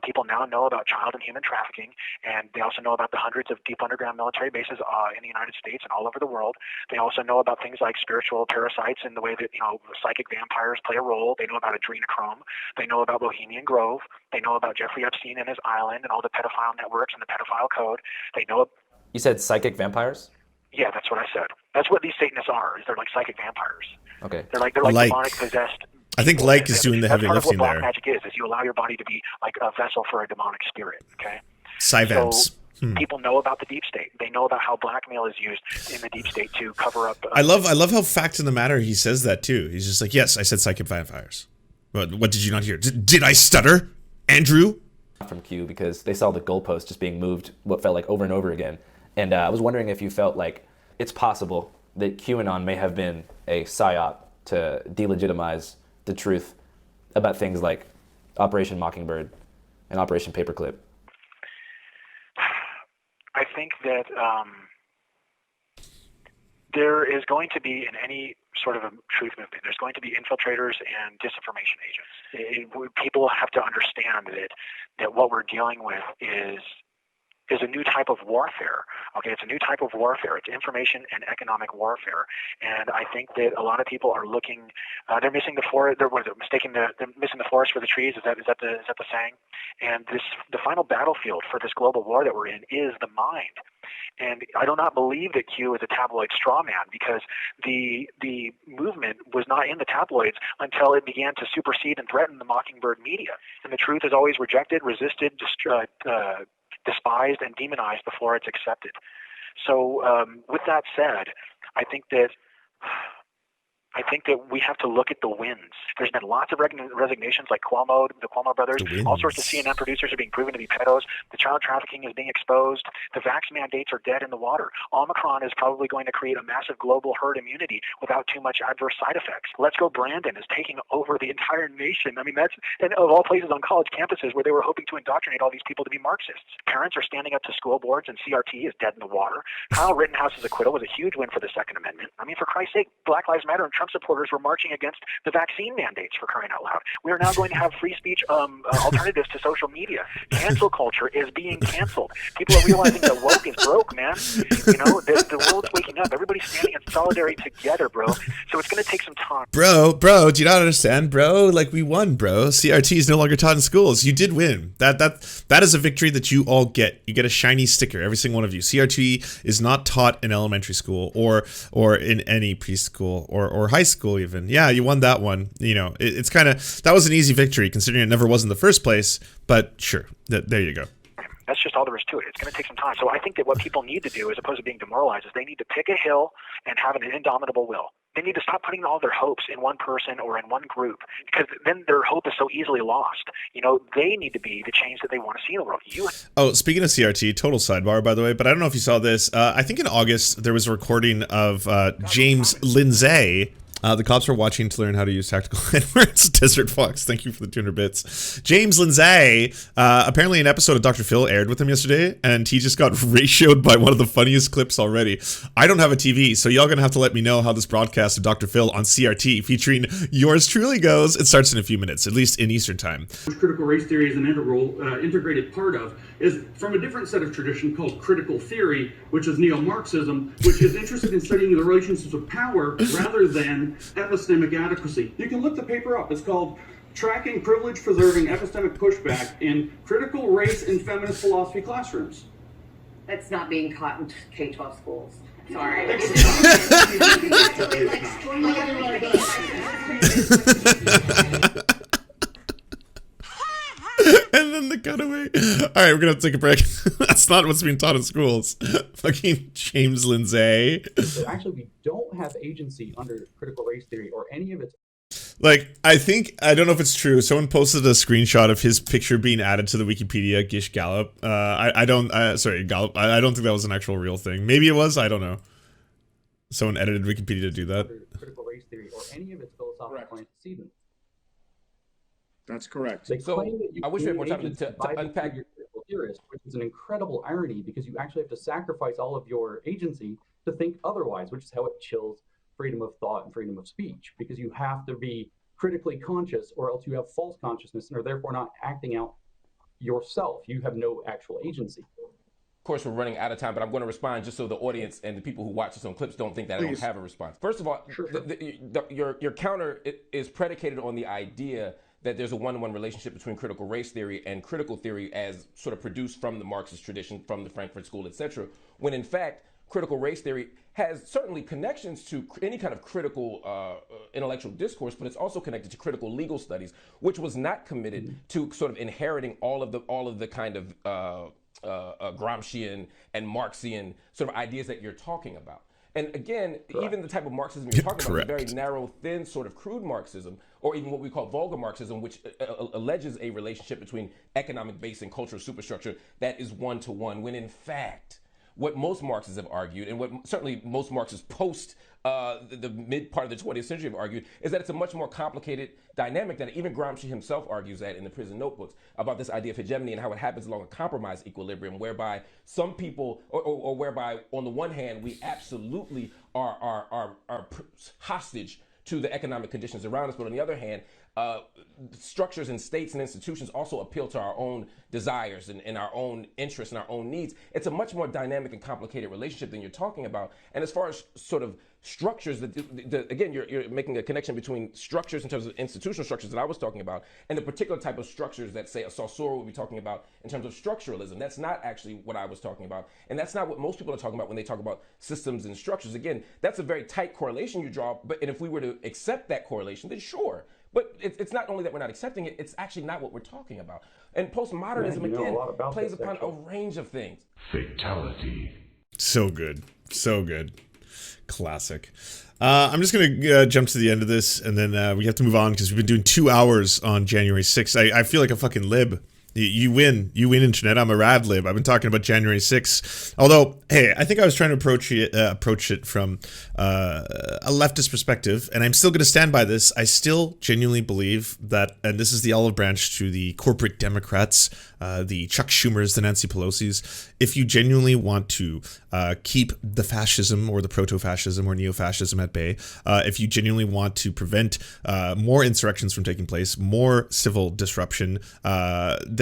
people now know about child and human trafficking, and they also know about the hundreds of deep underground military bases in the United States and all over the world. They also know about things like spiritual parasites and the way that psychic vampires play a role. They know about adrenochrome. They know about Bohemian Grove. They know about Jeffrey Epstein and his island and all the pedophile networks and the pedophile code. They know. You said psychic vampires? Yeah, that's what I said. That's what these Satanists are. They're like psychic vampires. Okay. They're like demonic possessed. I think like is doing the heavy lifting there. That's what black there. magic is you allow your body to be like a vessel for a demonic spirit, okay? Cyvants. So people know about the deep state. They know about how blackmail is used in the deep state to cover up. I love how fact in the matter he says that too. He's just like, yes, I said psychic vampires. What did you not hear? Did I stutter, Andrew? From Q, because they saw the goalpost just being moved what felt like over and over again. And I was wondering if you felt like it's possible that QAnon may have been a psyop to delegitimize the truth about things like Operation Mockingbird and Operation Paperclip. I think that there is going to be, in any sort of a truth movement, there's going to be infiltrators and disinformation agents. People have to understand that what we're dealing with is a new type of warfare. Okay, it's a new type of warfare. It's information and economic warfare. And I think that a lot of people are looking. They're missing the forest. They're missing the forest for the trees. Is that the saying? And the final battlefield for this global war that we're in is the mind. And I do not believe that Q is a tabloid straw man, because the movement was not in the tabloids until it began to supersede and threaten the Mockingbird media. And the truth is always rejected, resisted, despised, and demonized before it's accepted. So with that said, I think that we have to look at the wins. There's been lots of resignations, like Cuomo, the Cuomo brothers. All sorts of CNN producers are being proven to be pedos. The child trafficking is being exposed. The vax mandates are dead in the water. Omicron is probably going to create a massive global herd immunity without too much adverse side effects. Let's Go Brandon is taking over the entire nation. I mean, that's, and of all places, on college campuses where they were hoping to indoctrinate all these people to be Marxists. Parents are standing up to school boards, and CRT is dead in the water. Kyle Rittenhouse's acquittal was a huge win for the Second Amendment. I mean, for Christ's sake, Black Lives Matter and Trump supporters were marching against the vaccine mandates, for crying out loud. We are now going to have free speech alternatives to social media. Cancel culture is being canceled. People are realizing that woke is broke, man. You know, the world's waking up. Everybody's standing in solidarity together, bro. So it's going to take some time. Bro, do you not understand, bro? Like, we won, bro. CRT is no longer taught in schools. You did win. That is a victory that you all get. You get a shiny sticker, every single one of you. CRT is not taught in elementary school or in any preschool or high school even. Yeah, you won that one. You know, it's kind of, that was an easy victory considering it never was in the first place, but sure, there you go. That's just all there is to it. It's going to take some time. So I think that what people need to do, as opposed to being demoralized, is they need to pick a hill and have an indomitable will. They need to stop putting all their hopes in one person or in one group, because then their hope is so easily lost. You know, they need to be the change that they want to see in the world. Oh, speaking of CRT, total sidebar, by the way, but I don't know if you saw this. I think in August, there was a recording of James Lindsay. The cops were watching to learn how to use tactical N-words. Desert Fox, thank you for the 200 bits. James Lindsay, apparently an episode of Dr. Phil aired with him yesterday, and he just got ratioed by one of the funniest clips already. I don't have a TV, so y'all gonna have to let me know how this broadcast of Dr. Phil on CRT featuring yours truly goes. It starts in a few minutes, at least in Eastern time. Critical race theory is an integrated part of, is from a different set of tradition called critical theory, which is neo-Marxism, which is interested in studying the relationships of power rather than epistemic adequacy. You can look the paper up. It's called Tracking Privilege Preserving Epistemic Pushback in Critical Race and Feminist Philosophy Classrooms. That's not being taught in K-12 schools. Sorry. And then the cutaway. All right, we're gonna have to take a break. That's not what's being taught in schools. Fucking James Lindsay. Actually, we don't have agency under critical race theory or any of its. Like, I don't know if it's true. Someone posted a screenshot of his picture being added to the Wikipedia Gish Gallup. Gallup. I don't think that was an actual real thing. Maybe it was. I don't know. Someone edited Wikipedia to do that. Under critical race theory or any of its philosophical antecedents. That's correct. So I wish we had more time to unpack your critical theorist, which is an incredible irony because you actually have to sacrifice all of your agency to think otherwise, which is how it chills freedom of thought and freedom of speech, because you have to be critically conscious or else you have false consciousness and are therefore not acting out yourself. You have no actual agency. Of course, we're running out of time, but I'm going to respond just so the audience and the people who watch this on clips don't think that I don't have a response. First of all, your counter is predicated on the idea that there's a one-to-one relationship between critical race theory and critical theory as sort of produced from the Marxist tradition, from the Frankfurt School, etc., when in fact, critical race theory has certainly connections to any kind of critical intellectual discourse, but it's also connected to critical legal studies, which was not committed to sort of inheriting all of the kind of Gramscian and Marxian sort of ideas that you're talking about. And again, even the type of Marxism you're talking about is very narrow, thin, sort of crude Marxism, or even what we call vulgar Marxism, which alleges a relationship between economic base and cultural superstructure that is one-to-one, when in fact, what most Marxists have argued, and what certainly most Marxists post the mid part of the 20th century have argued, is that it's a much more complicated dynamic that even Gramsci himself argues that in the prison notebooks about this idea of hegemony and how it happens along a compromise equilibrium, whereby some people, or whereby on the one hand, we absolutely are hostage to the economic conditions around us, but on the other hand, structures and states and institutions also appeal to our own desires and our own interests and our own needs. It's a much more dynamic and complicated relationship than you're talking about. And as far as sort of structures, again, you're making a connection between structures in terms of institutional structures that I was talking about and the particular type of structures that, say, a Saussure would be talking about in terms of structuralism. That's not actually what I was talking about. And that's not what most people are talking about when they talk about systems and structures. Again, that's a very tight correlation you draw. And if we were to accept that correlation, then sure. But it's not only that we're not accepting it, it's actually not what we're talking about. And postmodernism, again, plays upon a range of things. Fatality. So good. So good. Classic. I'm just going to jump to the end of this, and then we have to move on because we've been doing 2 hours on January 6th. I feel like a fucking lib. You win. You win, internet. I'm a rad lib. I've been talking about January 6th. Although, hey, I think I was trying to approach it from a leftist perspective, and I'm still going to stand by this. I still genuinely believe that, and this is the olive branch to the corporate Democrats, the Chuck Schumers, the Nancy Pelosi's, if you genuinely want to keep the fascism or the proto-fascism or neo-fascism at bay, if you genuinely want to prevent more insurrections from taking place, more civil disruption,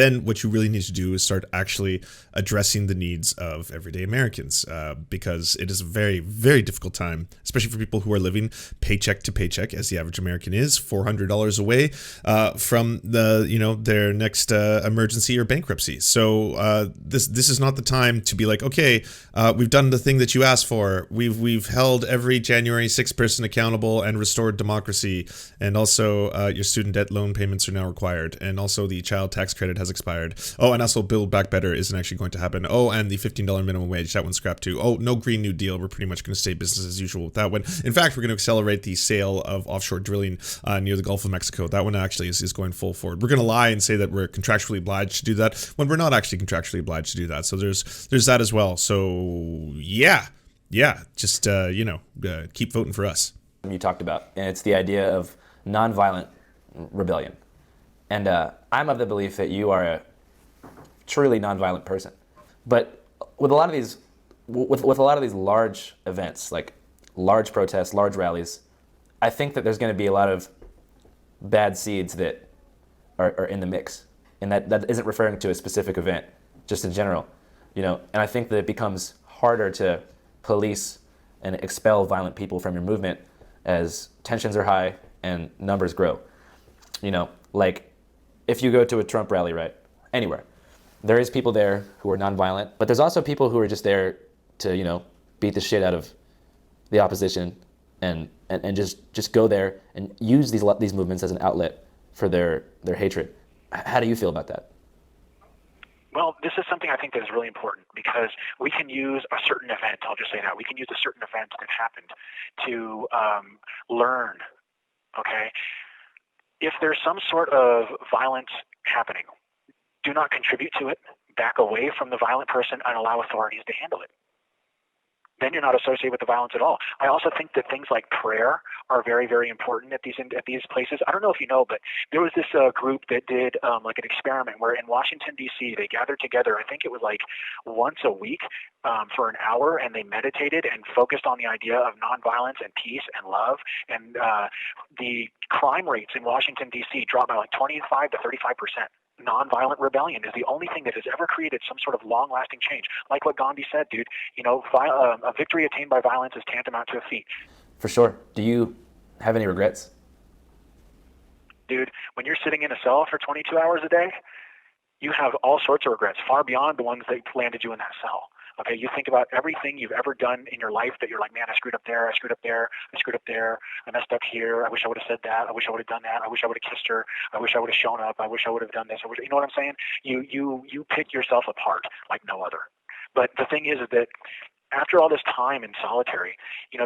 then what you really need to do is start actually addressing the needs of everyday Americans, because it is a very, very difficult time, especially for people who are living paycheck to paycheck, as the average American is, $400 away from their next emergency or bankruptcy. So this is not the time to be like, okay, we've done the thing that you asked for. We've held every January 6th person accountable and restored democracy, and also your student debt loan payments are now required, and also the child tax credit has expired. Oh, and also Build Back Better isn't actually going to happen. Oh, and the $15 minimum wage, that one's scrapped too. Oh, no Green New Deal. We're pretty much going to stay business as usual with that one. In fact, we're going to accelerate the sale of offshore drilling near the Gulf of Mexico. That one actually is going full forward. We're going to lie and say that we're contractually obliged to do that when we're not actually contractually obliged to do that. So there's that as well. So yeah, just keep voting for us. You talked about, and it's the idea of nonviolent rebellion. And I'm of the belief that you are a truly nonviolent person. But with a lot of these, with a lot of these large events, like large protests, large rallies, I think that there's going to be a lot of bad seeds that are in the mix, and that isn't referring to a specific event, just in general, And I think that it becomes harder to police and expel violent people from your movement as tensions are high and numbers grow. Like if you go to a Trump rally, right, anywhere, there is people there who are nonviolent, but there's also people who are just there to, beat the shit out of the opposition and just go there and use these movements as an outlet for their hatred. How do you feel about that? Well, this is something I think that is really important because we can use a certain event, I'll just say that, we can use a certain event that happened to learn, okay? If there's some sort of violence happening, do not contribute to it, back away from the violent person and allow authorities to handle it. Then you're not associated with the violence at all. I also think that things like prayer are very, very important at these places. I don't know if you know, but there was this group that did like an experiment where in Washington, D.C., they gathered together, I think it was like once a week for an hour, and they meditated and focused on the idea of nonviolence and peace and love. And the crime rates in Washington, D.C. dropped by like 25 to 35%. Nonviolent rebellion is the only thing that has ever created some sort of long-lasting change. Like what Gandhi said, dude, a victory attained by violence is tantamount to a defeat. For sure. Do you have any regrets? Dude, when you're sitting in a cell for 22 hours a day, you have all sorts of regrets, far beyond the ones that landed you in that cell. Okay, you think about everything you've ever done in your life that you're like, man, I screwed up there, I screwed up there, I screwed up there, I messed up here, I wish I would have said that, I wish I would have done that, I wish I would have kissed her, I wish I would have shown up, I wish I would have done this, you know what I'm saying? You pick yourself apart like no other. But the thing is that after all this time in solitary,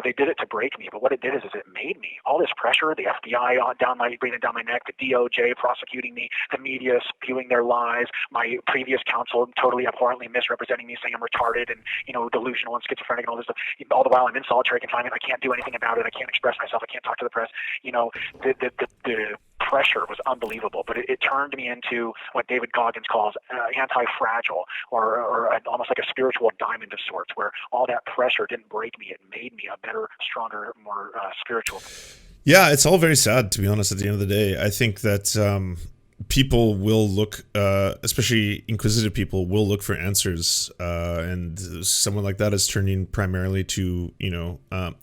they did it to break me, but what it did is it made me. All this pressure, the FBI breathing down my neck, the DOJ prosecuting me, the media spewing their lies, my previous counsel totally abhorrently misrepresenting me, saying I'm retarded and, delusional and schizophrenic and all this stuff. All the while I'm in solitary confinement. I can't do anything about it. I can't express myself. I can't talk to the press. The pressure was unbelievable, but it turned me into what David Goggins calls anti-fragile or almost like a spiritual diamond of sorts, where all that pressure didn't break me. It made me a better, stronger, more spiritual. Yeah, it's all very sad, to be honest, at the end of the day. I think that people will look, especially inquisitive people, will look for answers. And someone like that is turning primarily to,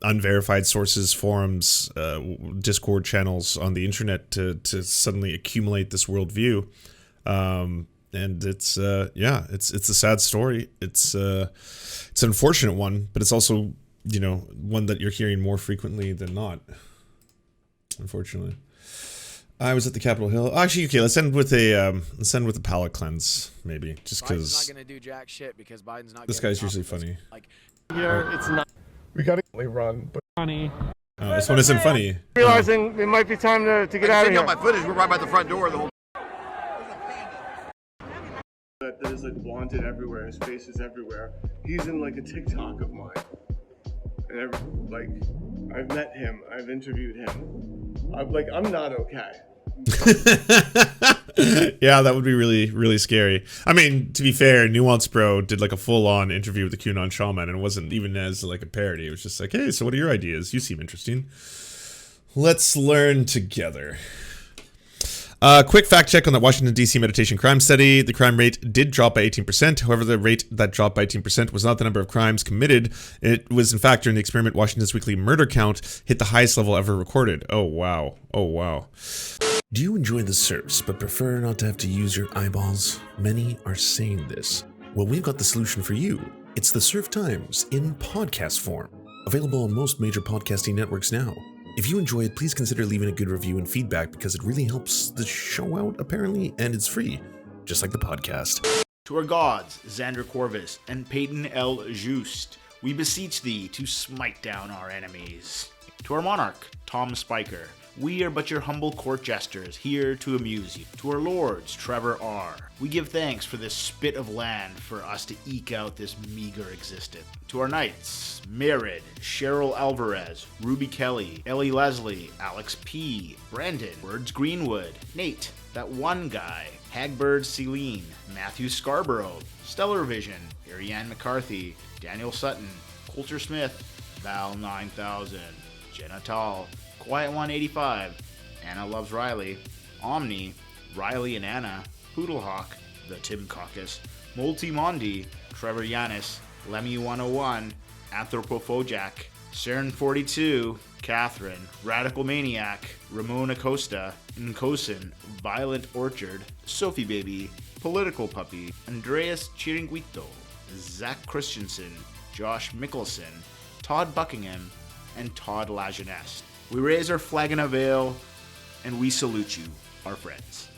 unverified sources, forums, Discord channels on the internet to suddenly accumulate this worldview. And it's a sad story. It's an unfortunate one, but it's also, one that you're hearing more frequently than not, unfortunately. I was at the Capitol Hill. Actually, okay, let's end with a palate cleanse, maybe, just because Biden's not gonna do jack shit because Biden's not. This guy's usually funny. Like, here, it's not. We gotta run, but funny. Oh, this one isn't funny. Realizing it might be time to get out of here. On my footage, we're right by the front door. The whole. That is like wanted everywhere. His face is everywhere. He's in like a TikTok of mine, and I've met him. I've interviewed him. I'm not okay. Yeah, that would be really, really scary. I mean, to be fair, Nuance Bro did like a full-on interview with the QAnon shaman, and it wasn't even as like a parody. It was just like, hey, so what are your ideas? You seem interesting. Let's learn together. Quick fact check on the Washington, D.C. meditation crime study. The crime rate did drop by 18%. However, the rate that dropped by 18% was not the number of crimes committed. It was, in fact, during the experiment, Washington's weekly murder count hit the highest level ever recorded. Oh, wow. Oh, wow. Do you enjoy the Serfs, but prefer not to have to use your eyeballs? Many are saying this. Well, we've got the solution for you. It's the Serf Times in podcast form. Available on most major podcasting networks now. If you enjoy it, please consider leaving a good review and feedback because it really helps the show out, apparently, and it's free, just like the podcast. To our gods, Xander Corvus and Peyton L. Just, we beseech thee to smite down our enemies. To our monarch, Tom Spiker, we are but your humble court jesters, here to amuse you. To our lords, Trevor R., we give thanks for this spit of land for us to eke out this meager existence. To our knights, Merid, Cheryl Alvarez, Ruby Kelly, Ellie Leslie, Alex P., Brandon, Words Greenwood, Nate, that one guy, Hagbird Celine, Matthew Scarborough, Stellar Vision, Ariane McCarthy, Daniel Sutton, Coulter Smith, Val 9000, Jenna Tall, Quiet 185, Anna Loves Riley, Omni, Riley and Anna, Poodlehawk, The Tim Caucus, Multi Mondi, Trevor Yanis, Lemmy 101, Anthropophojak, Cern 42, Catherine, Radical Maniac, Ramon Acosta, Nkosin, Violent Orchard, Sophie Baby, Political Puppy, Andreas Chiringuito, Zach Christensen, Josh Mickelson, Todd Buckingham, and Todd Lajeunesse. We raise our flag in a veil, and we salute you, our friends.